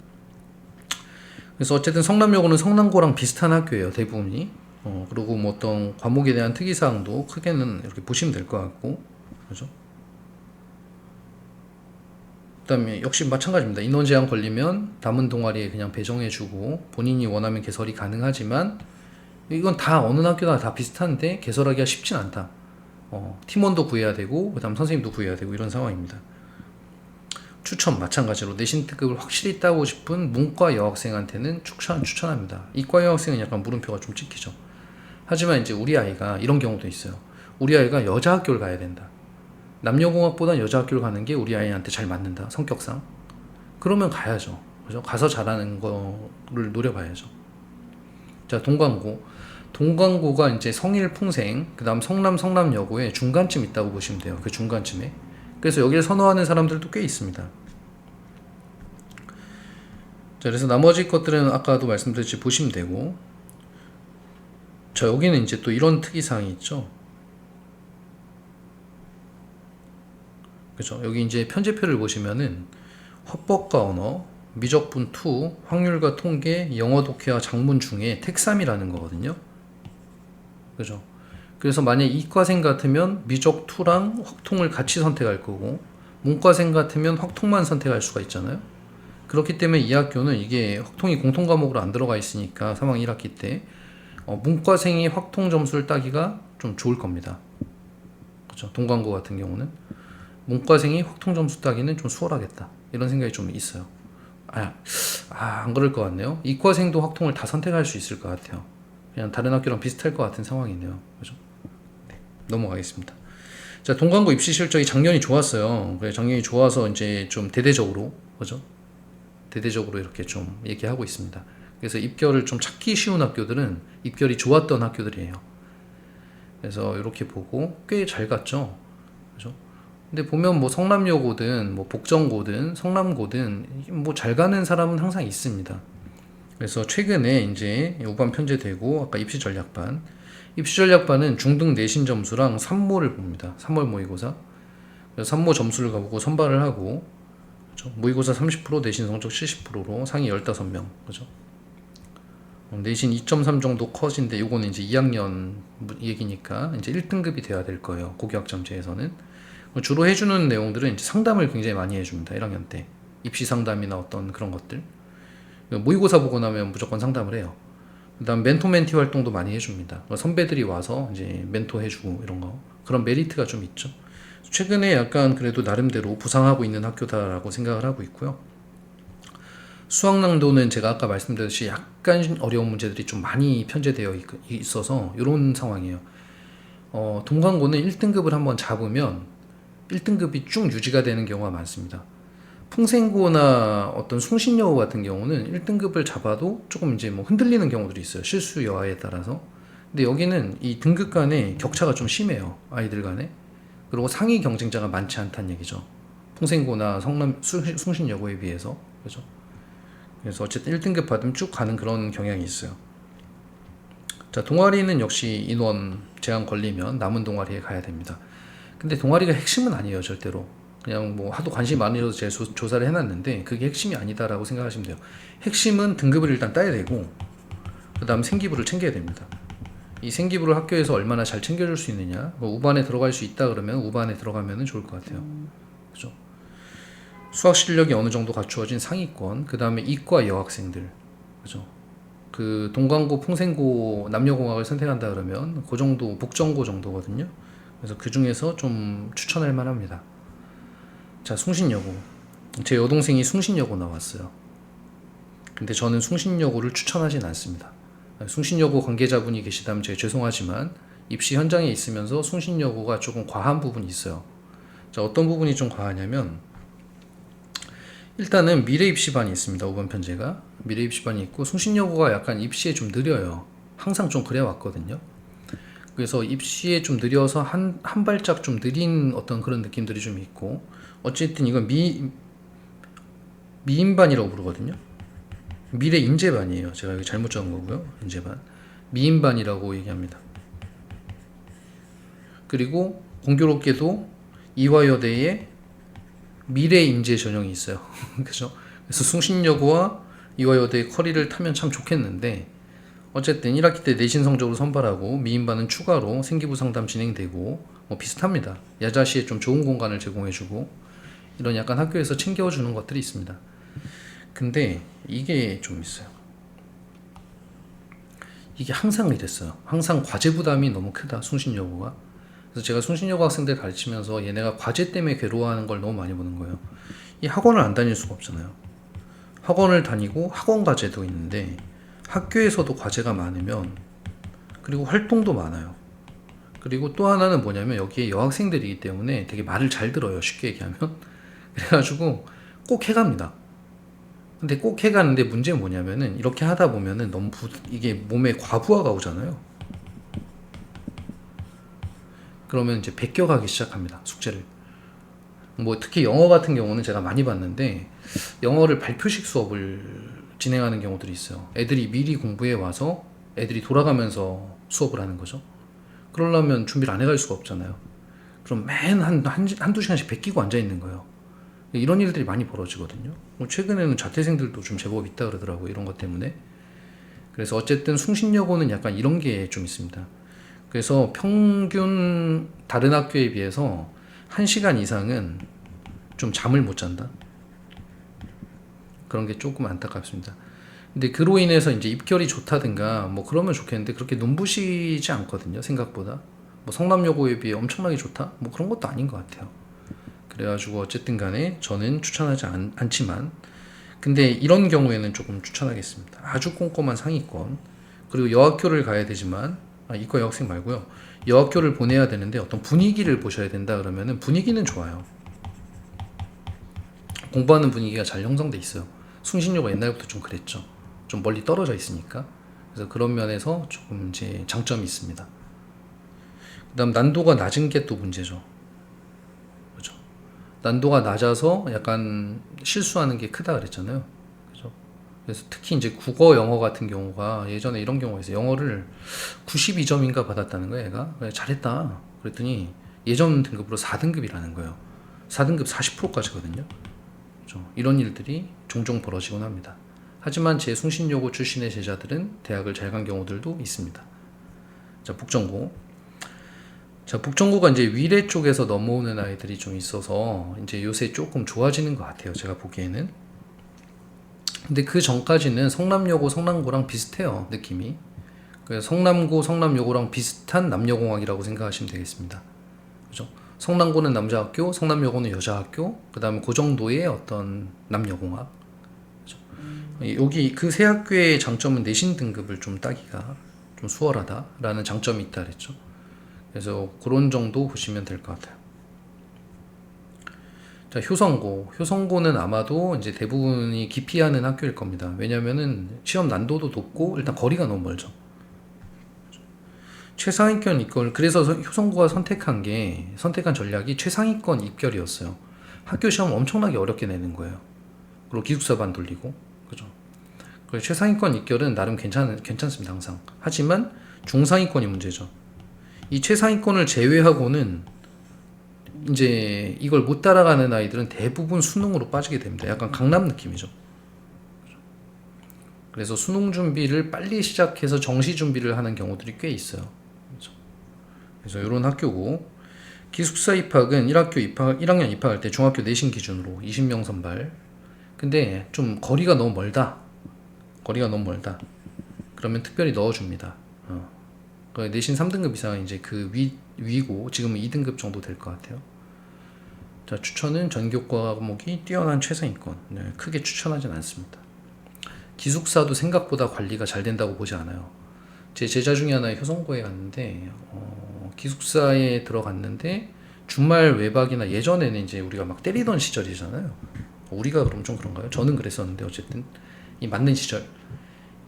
그래서 어쨌든 성남여고는 성남고랑 비슷한 학교예요. 대부분이. 그리고 뭐 어떤 과목에 대한 특이사항도 크게는 이렇게 보시면 될 것 같고, 그죠? 그 다음에 역시 마찬가지입니다. 인원 제한 걸리면 남은 동아리에 그냥 배정해주고 본인이 원하면 개설이 가능하지만 이건 다 어느 학교나 다 비슷한데 개설하기가 쉽진 않다. 팀원도 구해야 되고 그 다음 선생님도 구해야 되고 이런 상황입니다. 추천 마찬가지로 내신 특급을 확실히 따고 싶은 문과 여학생한테는 추천합니다. 이과 여학생은 약간 물음표가 좀 찍히죠. 하지만 이제 우리 아이가 이런 경우도 있어요. 우리 아이가 여자 학교를 가야 된다. 남녀공학보다 여자 학교를 가는 게 우리 아이한테 잘 맞는다. 성격상. 그러면 가야죠. 그죠? 가서 잘하는 거를 노려봐야죠. 자, 동광고. 동광고가 이제 성일 풍생, 그 다음 성남여고의 중간쯤 있다고 보시면 돼요. 그 중간쯤에. 그래서 여기를 선호하는 사람들도 꽤 있습니다. 자, 그래서 나머지 것들은 아까도 말씀드렸듯이 보시면 되고, 자, 여기는 이제 또 이런 특이사항이 있죠. 그죠? 여기 이제 편제표를 보시면은 화법과 언어, 미적분 2, 확률과 통계, 영어 독해와 작문 중에 택3이라는 거거든요. 그죠? 그래서 만약 이과생 같으면 미적 2랑 확통을 같이 선택할 거고, 문과생 같으면 확통만 선택할 수가 있잖아요. 그렇기 때문에 이 학교는 이게 확통이 공통 과목으로 안 들어가 있으니까 3학년 1학기 때 문과생이 확통 점수를 따기가 좀 좋을 겁니다. 그렇죠? 동광고 같은 경우는 문과생이 확통 점수 따기는 좀 수월하겠다. 이런 생각이 좀 있어요. 안 그럴 것 같네요. 이과생도 확통을 다 선택할 수 있을 것 같아요. 그냥 다른 학교랑 비슷할 것 같은 상황이네요. 그죠? 네, 넘어가겠습니다. 자, 동광고 입시 실적이 작년이 좋았어요. 그래, 작년이 좋아서 이제 좀 대대적으로, 그죠? 대대적으로 이렇게 좀 얘기하고 있습니다. 그래서 입결을 좀 찾기 쉬운 학교들은 입결이 좋았던 학교들이에요. 그래서 이렇게 보고 꽤 잘 갔죠. 그죠? 근데 보면 뭐 성남여고든 뭐 복정고든 성남고든 뭐 잘 가는 사람은 항상 있습니다. 그래서 최근에 이제 5반 편제되고 아까 입시전략반은 중등 내신 점수랑 3모를 봅니다. 3월 모의고사. 그래서 3모 점수를 가보고 선발을 하고, 그렇죠? 모의고사 30%, 내신 성적 70%로 상위 15명. 그죠? 내신 2.3 정도 컷인데 요거는 이제 2학년 얘기니까 이제 1등급이 돼야 될 거예요. 고교학점제에서는. 주로 해주는 내용들은 이제 상담을 굉장히 많이 해줍니다. 1학년 때. 입시 상담이나 어떤 그런 것들. 모의고사 보고 나면 무조건 상담을 해요. 그 다음 멘토 멘티 활동도 많이 해줍니다. 선배들이 와서 이제 멘토 해주고 이런 거. 그런 메리트가 좀 있죠. 최근에 약간 그래도 나름대로 부상하고 있는 학교다라고 생각을 하고 있고요. 수학 난도는 제가 아까 말씀드렸듯이 약간 어려운 문제들이 좀 많이 편제되어 있어서 이런 상황이에요. 동광고는 1등급을 한번 잡으면 1등급이 쭉 유지가 되는 경우가 많습니다. 풍생고나 어떤 숭신여고 같은 경우는 1등급을 잡아도 조금 이제 뭐 흔들리는 경우들이 있어요. 실수 여하에 따라서. 근데 여기는 이 등급 간의 격차가 좀 심해요. 아이들 간에. 그리고 상위 경쟁자가 많지 않다는 얘기죠. 풍생고나 숭신여고에 비해서. 그죠? 그래서 어쨌든 1등급 받으면 쭉 가는 그런 경향이 있어요. 자, 동아리는 역시 인원 제한 걸리면 남은 동아리에 가야 됩니다. 근데 동아리가 핵심은 아니에요, 절대로. 그냥 뭐 하도 관심이 많으셔서 제가 조사를 해놨는데 그게 핵심이 아니다라고 생각하시면 돼요. 핵심은 등급을 일단 따야 되고 그 다음 생기부를 챙겨야 됩니다. 이 생기부를 학교에서 얼마나 잘 챙겨줄 수 있느냐. 뭐 우반에 들어갈 수 있다 그러면 우반에 들어가면 좋을 것 같아요. 그죠? 수학 실력이 어느 정도 갖추어진 상위권, 그 다음에 이과 여학생들, 그죠? 그 동광고, 풍생고, 남녀공학을 선택한다 그러면 그 정도, 북정고 정도거든요. 그래서 그 중에서 좀 추천할 만합니다. 자, 숭신여고. 제 여동생이 숭신여고 나왔어요. 근데 저는 숭신여고를 추천하진 않습니다. 숭신여고 관계자분이 계시다면 제가 죄송하지만 입시 현장에 있으면서 숭신여고가 조금 과한 부분이 있어요. 자, 어떤 부분이 좀 과하냐면 일단은 미래입시반이 있습니다. 5번 편제가 미래입시반이 있고 숭신여고가 약간 입시에 좀 느려요. 항상 좀 그래왔거든요. 그래서 입시에 좀 느려서 한 발짝 좀 느린 어떤 그런 느낌들이 좀 있고 어쨌든 이건 미인반이라고 부르거든요. 미래 인재반이에요. 제가 여기 잘못 적은 거고요. 인재반. 미인반이라고 얘기합니다. 그리고 공교롭게도 이화여대에 미래 인재 전형이 있어요. 그죠? 그래서 숭신여고와 이화여대의 커리를 타면 참 좋겠는데 어쨌든 1학기 때 내신 성적으로 선발하고 미인반은 추가로 생기부 상담 진행되고 뭐 비슷합니다. 야자시에 좀 좋은 공간을 제공해주고 이런 약간 학교에서 챙겨주는 것들이 있습니다. 근데 이게 좀 있어요. 이게 항상 이랬어요. 항상 과제 부담이 너무 크다, 숭신여고가. 그래서 제가 숭신여고 학생들 가르치면서 얘네가 과제 때문에 괴로워하는 걸 너무 많이 보는 거예요. 이 학원을 안 다닐 수가 없잖아요. 학원을 다니고 학원 과제도 있는데 학교에서도 과제가 많으면 그리고 활동도 많아요. 그리고 또 하나는 뭐냐면 여기에 여학생들이기 때문에 되게 말을 잘 들어요. 쉽게 얘기하면. 그래가지고 꼭 해갑니다. 근데 꼭 해가는데 문제는 뭐냐면은 이렇게 하다 보면은 너무 이게 몸에 과부하가 오잖아요. 그러면 이제 베껴가기 시작합니다. 숙제를. 뭐 특히 영어 같은 경우는 제가 많이 봤는데 영어를 발표식 수업을 진행하는 경우들이 있어요. 애들이 미리 공부해 와서 애들이 돌아가면서 수업을 하는 거죠. 그러려면 준비를 안 해갈 수가 없잖아요. 그럼 맨 한두 시간씩 베끼고 앉아 있는 거예요. 이런 일들이 많이 벌어지거든요. 최근에는 자퇴생들도 좀 제법 있다 그러더라고요. 이런 것 때문에. 그래서 어쨌든 숭신여고는 약간 이런 게 좀 있습니다. 그래서 평균 다른 학교에 비해서 1시간 이상은 좀 잠을 못 잔다. 그런 게 조금 안타깝습니다. 근데 그로 인해서 이제 입결이 좋다든가 뭐 그러면 좋겠는데 그렇게 눈부시지 않거든요. 생각보다. 뭐 성남여고에 비해 엄청나게 좋다? 뭐 그런 것도 아닌 것 같아요. 그래가지고 어쨌든 간에 저는 추천하지 않지만 근데 이런 경우에는 조금 추천하겠습니다. 아주 꼼꼼한 상위권 그리고 여학교를 가야 되지만 이과 여학생 말고요. 여학교를 보내야 되는데 어떤 분위기를 보셔야 된다 그러면은 분위기는 좋아요. 공부하는 분위기가 잘 형성돼 있어요. 숭신여고 옛날부터 좀 그랬죠. 좀 멀리 떨어져 있으니까. 그래서 그런 면에서 조금 이제 장점이 있습니다. 그다음 난도가 낮은 게 또 문제죠. 그죠? 난도가 낮아서 약간 실수하는 게 크다 그랬잖아요. 그죠? 그래서 특히 이제 국어, 영어 같은 경우가 예전에 이런 경우가 있어요. 영어를 92점인가 받았다는 거예요, 얘가. 그래, 잘했다. 그랬더니 예전 등급으로 4등급이라는 거예요. 4등급 40%까지거든요. 그죠? 이런 일들이 종종 벌어지곤 합니다. 하지만 제 숭신여고 출신의 제자들은 대학을 잘 간 경우들도 있습니다. 자, 북정고. 자, 북정고가 이제 위례 쪽에서 넘어오는 아이들이 좀 있어서 이제 요새 조금 좋아지는 것 같아요. 제가 보기에는. 근데 그 전까지는 성남여고, 성남고랑 비슷해요. 느낌이. 그래서 성남고, 성남여고랑 비슷한 남녀공학이라고 생각하시면 되겠습니다. 그죠? 성남고는 남자학교, 성남여고는 여자학교, 그 다음에 그 정도의 어떤 남녀공학. 그죠? 여기 그 세 학교의 장점은 내신 등급을 좀 따기가 좀 수월하다라는 장점이 있다 그랬죠. 그래서 그런 정도 보시면 될 것 같아요. 자, 효성고는 아마도 이제 대부분이 기피하는 학교일 겁니다. 왜냐면은 시험 난도도 높고 일단 거리가 너무 멀죠. 최상위권 입결, 그래서 효성고가 선택한 전략이 최상위권 입결이었어요. 학교 시험 엄청나게 어렵게 내는 거예요. 그리고 기숙사반 돌리고, 그죠? 그래서 최상위권 입결은 나름 괜찮습니다, 항상. 하지만 중상위권이 문제죠. 이 최상위권을 제외하고는 이제 이걸 못 따라가는 아이들은 대부분 수능으로 빠지게 됩니다. 약간 강남 느낌이죠. 그래서 수능 준비를 빨리 시작해서 정시 준비를 하는 경우들이 꽤 있어요. 그래서 이런 학교고, 기숙사 입학은 1학년 입학할 때 중학교 내신 기준으로 20명 선발. 근데 좀 거리가 너무 멀다. 그러면 특별히 넣어줍니다. 내신 3등급 이상은 이제 그 위고, 지금은 2등급 정도 될 것 같아요. 자, 추천은 전교과 과목이 뛰어난 최상위권. 네, 크게 추천하진 않습니다. 기숙사도 생각보다 관리가 잘 된다고 보지 않아요. 제 제자 중에 하나 효성고에 갔는데, 기숙사에 들어갔는데, 주말 외박이나 예전에는 이제 우리가 막 때리던 시절이잖아요. 우리가 그럼 좀 그런가요? 저는 그랬었는데, 어쨌든, 이 맞는 시절.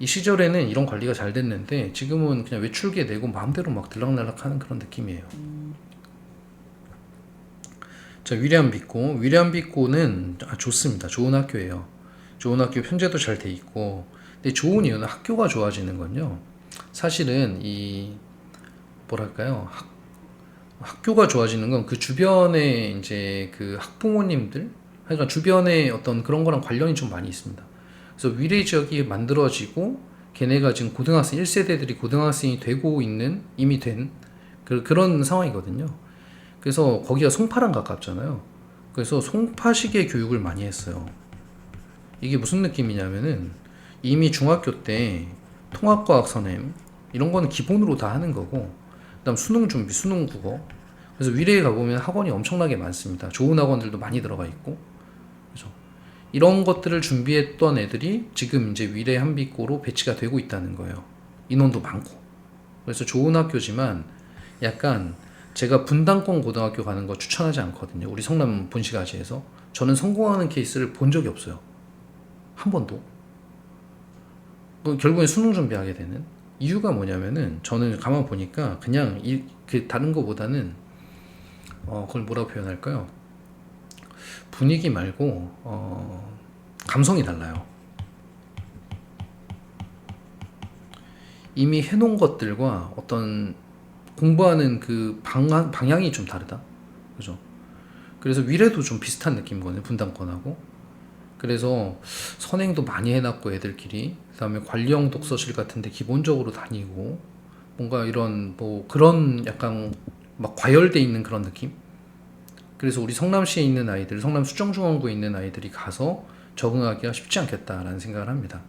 이 시절에는 이런 관리가 잘 됐는데, 지금은 그냥 외출계 내고 마음대로 막 들락날락 하는 그런 느낌이에요. 자, 위례안비고는 좋습니다. 좋은 학교예요. 좋은 학교, 편제도 잘 돼 있고. 근데 좋은 이유는 학교가 좋아지는 건요. 사실은 뭐랄까요, 학교가 좋아지는 건 그 주변에 이제 그 학부모님들, 그러니까 주변에 어떤 그런 거랑 관련이 좀 많이 있습니다. 그래서 위례 지역이 만들어지고 걔네가 지금 고등학생 1세대들이 고등학생이 되고 있는, 이미 된 그런 상황이거든요. 그래서 거기가 송파랑 가깝잖아요. 그래서 송파식의 교육을 많이 했어요. 이게 무슨 느낌이냐면은 이미 중학교 때 통합과학 선행 이런 거는 기본으로 다 하는 거고, 그다음 수능 준비, 수능 국어. 그래서 위례에 가보면 학원이 엄청나게 많습니다. 좋은 학원들도 많이 들어가 있고, 그죠? 이런 것들을 준비했던 애들이 지금 이제 위례 한비고로 배치가 되고 있다는 거예요. 인원도 많고. 그래서 좋은 학교지만 약간 제가 분당권 고등학교 가는 거 추천하지 않거든요. 우리 성남 본시가지에서. 저는 성공하는 케이스를 본 적이 없어요. 한 번도. 결국엔 수능 준비하게 되는 이유가 뭐냐면은, 저는 가만 보니까 그냥 다른 거보다는 그걸 뭐라고 표현할까요? 분위기 말고 감성이 달라요. 이미 해놓은 것들과 어떤 공부하는 그 방향이 좀 다르다. 그죠? 그래서 위례도 좀 비슷한 느낌이거든요. 분당권하고. 그래서 선행도 많이 해놨고 애들끼리, 그 다음에 관리형 독서실 같은데 기본적으로 다니고, 뭔가 이런 뭐 그런 약간 막 과열돼 있는 그런 느낌. 그래서 우리 성남시에 있는 아이들, 성남 수정중앙구에 있는 아이들이 가서 적응하기가 쉽지 않겠다라는 생각을 합니다.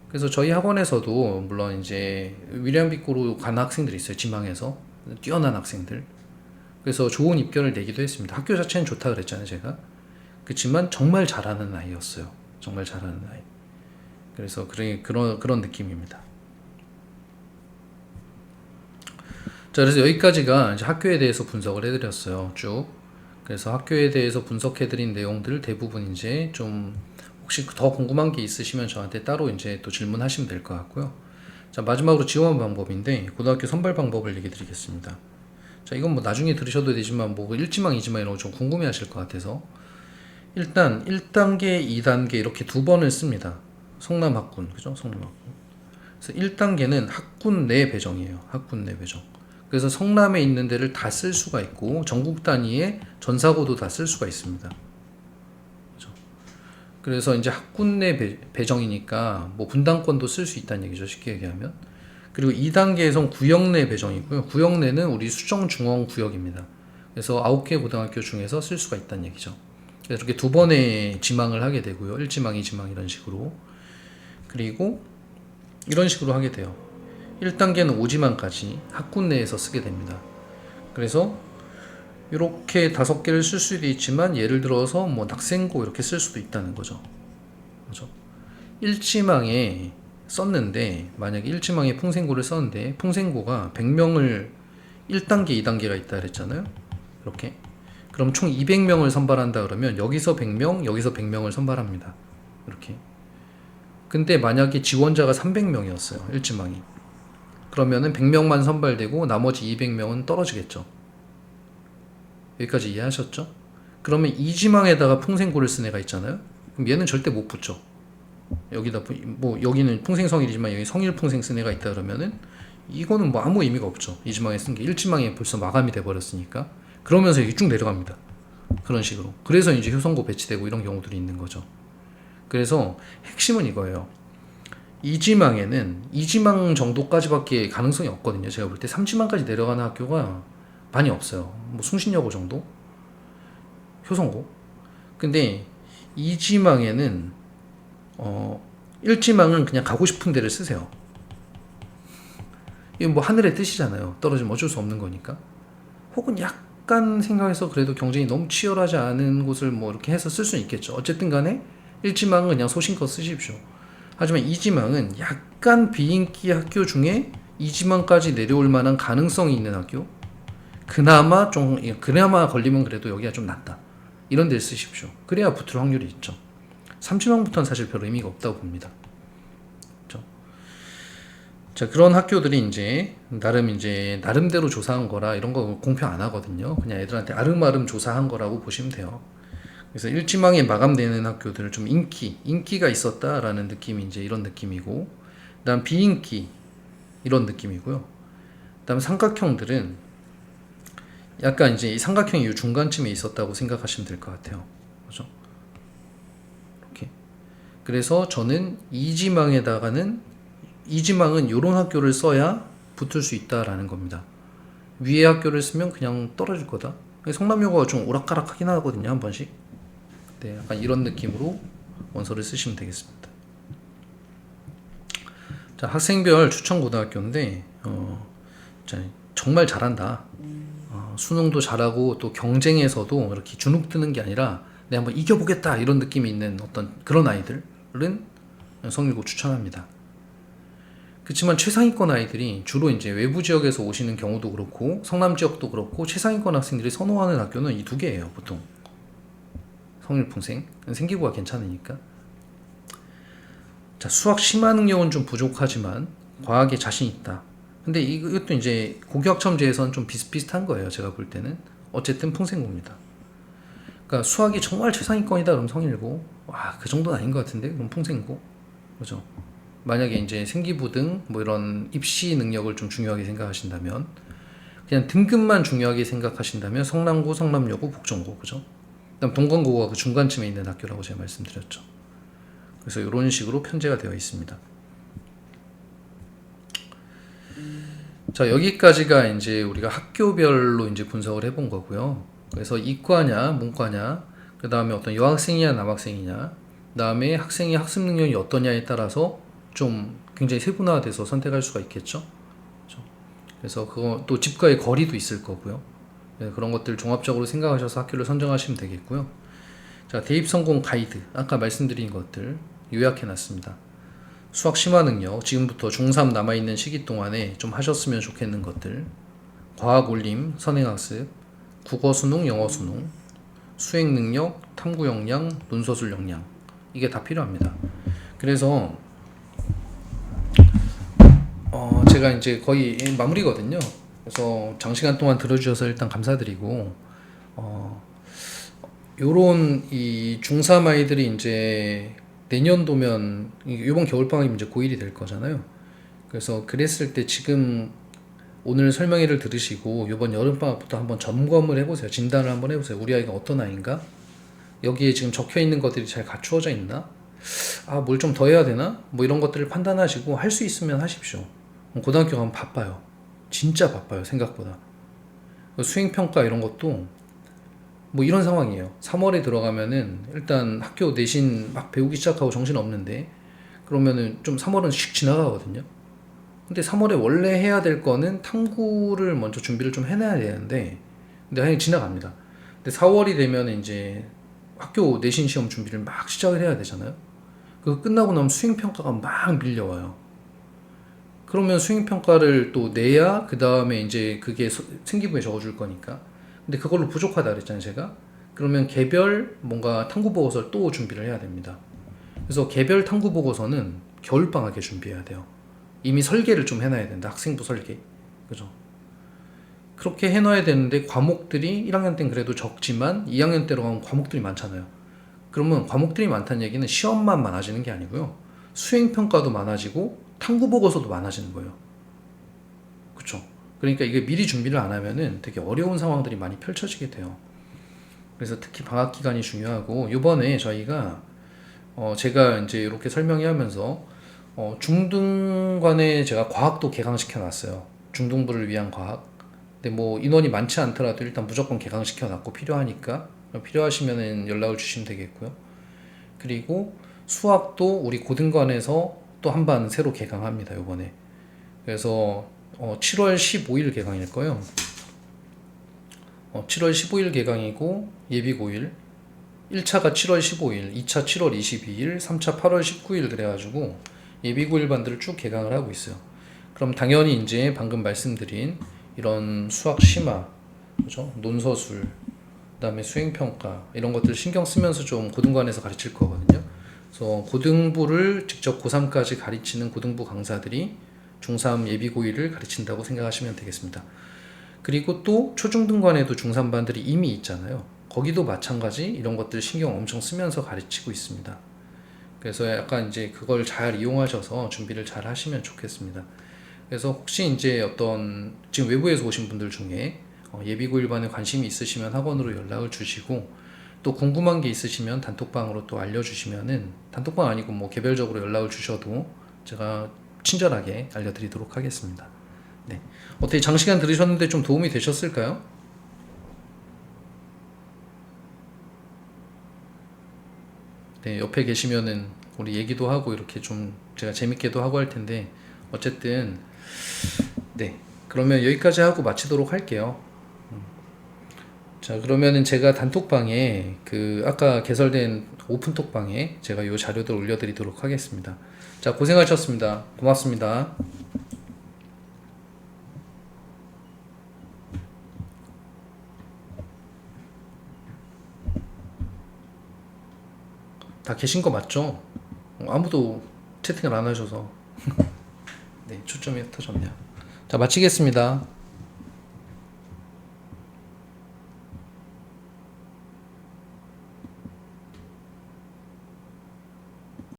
그래서 저희 학원에서도 물론 이제 위례안비고로 가는 학생들이 있어요. 지망해서 뛰어난 학생들. 그래서 좋은 입결을 내기도 했습니다. 학교 자체는 좋다 그랬잖아요, 제가. 그렇지만 정말 잘하는 아이였어요. 정말 잘하는 아이. 그래서 그런 느낌입니다. 자, 그래서 여기까지가 이제 학교에 대해서 분석을 해드렸어요. 쭉. 그래서 학교에 대해서 분석해드린 내용들 대부분 이제 좀 혹시 더 궁금한 게 있으시면 저한테 따로 이제 또 질문하시면 될 것 같고요. 자, 마지막으로 지원 방법인데, 고등학교 선발 방법을 얘기 드리겠습니다. 자, 이건 뭐 나중에 들으셔도 되지만 뭐 1지망, 2지망 이런 거 좀 궁금해 하실 것 같아서, 일단 1단계, 2단계 이렇게 두 번을 씁니다. 성남학군, 그죠? 성남학군. 그래서 1단계는 학군 내 배정이에요. 학군 내 배정. 그래서 성남에 있는 데를 다 쓸 수가 있고, 전국 단위의 전사고도 다 쓸 수가 있습니다. 그죠? 그래서 이제 학군 내 배정이니까 뭐 분당권도 쓸 수 있다는 얘기죠. 쉽게 얘기하면. 그리고 2단계에선 구역 내 배정이고요. 구역 내는 우리 수정중앙 구역입니다. 그래서 9개 고등학교 중에서 쓸 수가 있다는 얘기죠. 이렇게 두 번의 지망을 하게 되고요. 1지망, 2지망 이런 식으로. 그리고 이런 식으로 하게 돼요. 1단계는 5지망까지 학군 내에서 쓰게 됩니다. 그래서 이렇게 5개를 쓸 수도 있지만, 예를 들어서 뭐 낙생고 이렇게 쓸 수도 있다는 거죠. 그렇죠? 1지망에 썼는데, 만약에 1지망에 풍생고를 썼는데 풍생고가 100명을 1단계, 2단계가 있다 그랬잖아요. 이렇게. 그럼 총 200명을 선발한다 그러면 여기서 100명, 여기서 100명을 선발합니다. 이렇게. 근데 만약에 지원자가 300명이었어요. 1지망이. 그러면은 100명만 선발되고 나머지 200명은 떨어지겠죠. 여기까지 이해하셨죠? 그러면 2지망에다가 풍생고를 쓴 애가 있잖아요. 그럼 얘는 절대 못 붙죠. 여기다 뭐 여기는 풍생성일이지만 여기 성일풍생 쓴 애가 있다 그러면은 이거는 뭐 아무 의미가 없죠. 2지망에 쓴 게 1지망에 벌써 마감이 돼 버렸으니까. 그러면서 여기 쭉 내려갑니다. 그런 식으로. 그래서 이제 효성고 배치되고 이런 경우들이 있는 거죠. 그래서 핵심은 이거예요. 이지망 정도까지밖에 가능성이 없거든요. 제가 볼 때 3지망까지 내려가는 학교가 많이 없어요. 뭐 숭신여고 정도, 효성고. 근데 이지망에는 1지망은 그냥 가고 싶은 데를 쓰세요. 이건 뭐 하늘의 뜻이잖아요. 떨어지면 어쩔 수 없는 거니까. 혹은 약간 생각해서 그래도 경쟁이 너무 치열하지 않은 곳을 뭐 이렇게 해서 쓸 수는 있겠죠. 어쨌든 간에 1지망은 그냥 소신껏 쓰십시오. 하지만 2지망은 약간 비인기 학교 중에 2지망까지 내려올 만한 가능성이 있는 학교, 그나마 걸리면 그래도 여기가 좀 낫다, 이런 데를 쓰십시오. 그래야 붙을 확률이 있죠. 3지망부터는 사실 별 의미가 없다고 봅니다. 그렇죠? 자, 그런 학교들이 이제 나름대로 조사한 거라 이런 거 공표 안 하거든요. 그냥 애들한테 아름아름 조사한 거라고 보시면 돼요. 그래서 1지망에 마감되는 학교들을 좀 인기가 있었다라는 느낌이 이제 이런 느낌이고, 그다음 비인기 이런 느낌이고요. 그다음 삼각형들은 약간 이제 이 삼각형이 이 중간쯤에 있었다고 생각하시면 될 것 같아요. 그죠? 이렇게. 그래서 저는 2지망은 이런 학교를 써야 붙을 수 있다라는 겁니다. 위에 학교를 쓰면 그냥 떨어질 거다. 성남여고가 좀 오락가락하긴 하거든요, 한 번씩. 네, 약간 이런 느낌으로 원서를 쓰시면 되겠습니다. 자, 학생별 추천 고등학교인데 자, 정말 잘한다. 수능도 잘하고 또 경쟁에서도 이렇게 주눅 드는 게 아니라 내가 한번 이겨보겠다 이런 느낌이 있는 어떤 그런 아이들은 성일고 추천합니다. 그렇지만 최상위권 아이들이 주로 이제 외부 지역에서 오시는 경우도 그렇고 성남 지역도 그렇고 최상위권 학생들이 선호하는 학교는 이 두 개예요, 보통. 성일풍생 생기부가 괜찮으니까. 자, 수학 심화 능력은 좀 부족하지만 과학에 자신 있다. 근데 이것도 이제 고교학점제에서는 좀 비슷비슷한 거예요, 제가 볼 때는. 어쨌든 풍생고입니다. 그러니까 수학이 정말 최상위권이다 그럼 성일고, 와, 그 정도는 아닌 것 같은데 그럼 풍생고, 그죠? 만약에 이제 생기부 등 뭐 이런 입시 능력을 좀 중요하게 생각하신다면, 그냥 등급만 중요하게 생각하신다면 성남고, 성남여고, 북정고, 그죠? 그다음 동건고가 그 중간쯤에 있는 학교라고 제가 말씀드렸죠. 그래서 이런 식으로 편제가 되어 있습니다. 자, 여기까지가 이제 우리가 학교별로 이제 분석을 해본 거고요. 그래서 이과냐, 문과냐, 그 다음에 어떤 여학생이냐, 남학생이냐, 그 다음에 학생의 학습 능력이 어떠냐에 따라서 좀 굉장히 세분화돼서 선택할 수가 있겠죠. 그래서 그거 또 집과의 거리도 있을 거고요. 네, 그런 것들 종합적으로 생각하셔서 학교를 선정하시면 되겠고요. 자, 대입 성공 가이드, 아까 말씀드린 것들 요약해놨습니다. 수학 심화 능력, 지금부터 중3 남아있는 시기 동안에 좀 하셨으면 좋겠는 것들, 과학 올림, 선행학습, 국어 수능, 영어 수능, 수행 능력, 탐구 역량, 논서술 역량, 이게 다 필요합니다. 그래서 제가 이제 거의 마무리거든요. 그래서 장시간 동안 들어주셔서 일단 감사드리고, 요런 이 중3 아이들이 이제 내년도면 이번 겨울방학이면 이제 고1이 될 거잖아요. 그래서 그랬을 때 지금 오늘 설명회를 들으시고 이번 여름방학부터 한번 점검을 해보세요. 진단을 한번 해보세요. 우리 아이가 어떤 아이인가? 여기에 지금 적혀있는 것들이 잘 갖추어져 있나? 뭘 좀 더 해야 되나? 뭐 이런 것들을 판단하시고 할 수 있으면 하십시오. 고등학교 가면 바빠요. 진짜 바빠요, 생각보다. 수행평가 이런 것도 뭐 이런 상황이에요. 3월에 들어가면은 일단 학교 내신 막 배우기 시작하고 정신 없는데, 그러면은 좀 3월은 슉 지나가거든요. 근데 3월에 원래 해야 될 거는 탐구를 먼저 준비를 좀 해놔야 되는데, 근데 그냥 지나갑니다. 근데 4월이 되면 이제 학교 내신 시험 준비를 막 시작을 해야 되잖아요. 그거 끝나고 나면 수행평가가 막 밀려와요. 그러면 수행평가를 또 내야 그 다음에 이제 그게 생기부에 적어줄 거니까. 근데 그걸로 부족하다 그랬잖아요, 제가. 그러면 개별 뭔가 탐구 보고서를 또 준비를 해야 됩니다. 그래서 개별 탐구 보고서는 겨울방학에 준비해야 돼요. 이미 설계를 좀 해놔야 된다, 학생부 설계. 그죠? 그렇게 해놔야 되는데 과목들이 1학년 때는 그래도 적지만 2학년 때로 가면 과목들이 많잖아요. 그러면 과목들이 많다는 얘기는 시험만 많아지는 게 아니고요. 수행평가도 많아지고 탐구 보고서도 많아지는 거예요. 그쵸? 그러니까 이게 미리 준비를 안 하면은 되게 어려운 상황들이 많이 펼쳐지게 돼요. 그래서 특히 방학 기간이 중요하고, 이번에 저희가 제가 이제 이렇게 설명하면서 중등관에 제가 과학도 개강시켜 놨어요. 중등부를 위한 과학. 근데 뭐 인원이 많지 않더라도 일단 무조건 개강시켜 놨고 필요하니까 필요하시면은 연락을 주시면 되겠고요. 그리고 수학도 우리 고등관에서 또 한 반 새로 개강합니다, 요번에. 그래서 7월 15일 개강일 거예요. 7월 15일 개강이고 예비 고일 1차가 7월 15일, 2차 7월 22일, 3차 8월 19일 그래가지고 예비 고일 반들을 쭉 개강을 하고 있어요. 그럼 당연히 이제 방금 말씀드린 이런 수학 심화, 그죠? 논서술, 그다음에 수행평가 이런 것들 신경 쓰면서 좀 고등관에서 가르칠 거거든요. 그래서 고등부를 직접 고3까지 가르치는 고등부 강사들이 중3 예비고일을 가르친다고 생각하시면 되겠습니다. 그리고 또 초중등관에도 중3반들이 이미 있잖아요. 거기도 마찬가지 이런 것들 신경 엄청 쓰면서 가르치고 있습니다. 그래서 약간 이제 그걸 잘 이용하셔서 준비를 잘 하시면 좋겠습니다. 그래서 혹시 이제 어떤 지금 외부에서 오신 분들 중에 예비고일반에 관심이 있으시면 학원으로 연락을 주시고 또 궁금한 게 있으시면 단톡방으로 또 알려주시면은 단톡방 아니고 뭐 개별적으로 연락을 주셔도 제가 친절하게 알려드리도록 하겠습니다. 네. 어떻게 장시간 들으셨는데 좀 도움이 되셨을까요? 네, 옆에 계시면은 우리 얘기도 하고 이렇게 좀 제가 재밌게도 하고 할 텐데 어쨌든 네. 그러면 여기까지 하고 마치도록 할게요. 자, 그러면은 제가 단톡방에 그 아까 개설된 오픈톡방에 제가 요 자료들 올려드리도록 하겠습니다. 자, 고생하셨습니다. 고맙습니다. 다 계신 거 맞죠? 아무도 채팅을 안 하셔서 네, 초점이 흩어졌네요. 자, 마치겠습니다.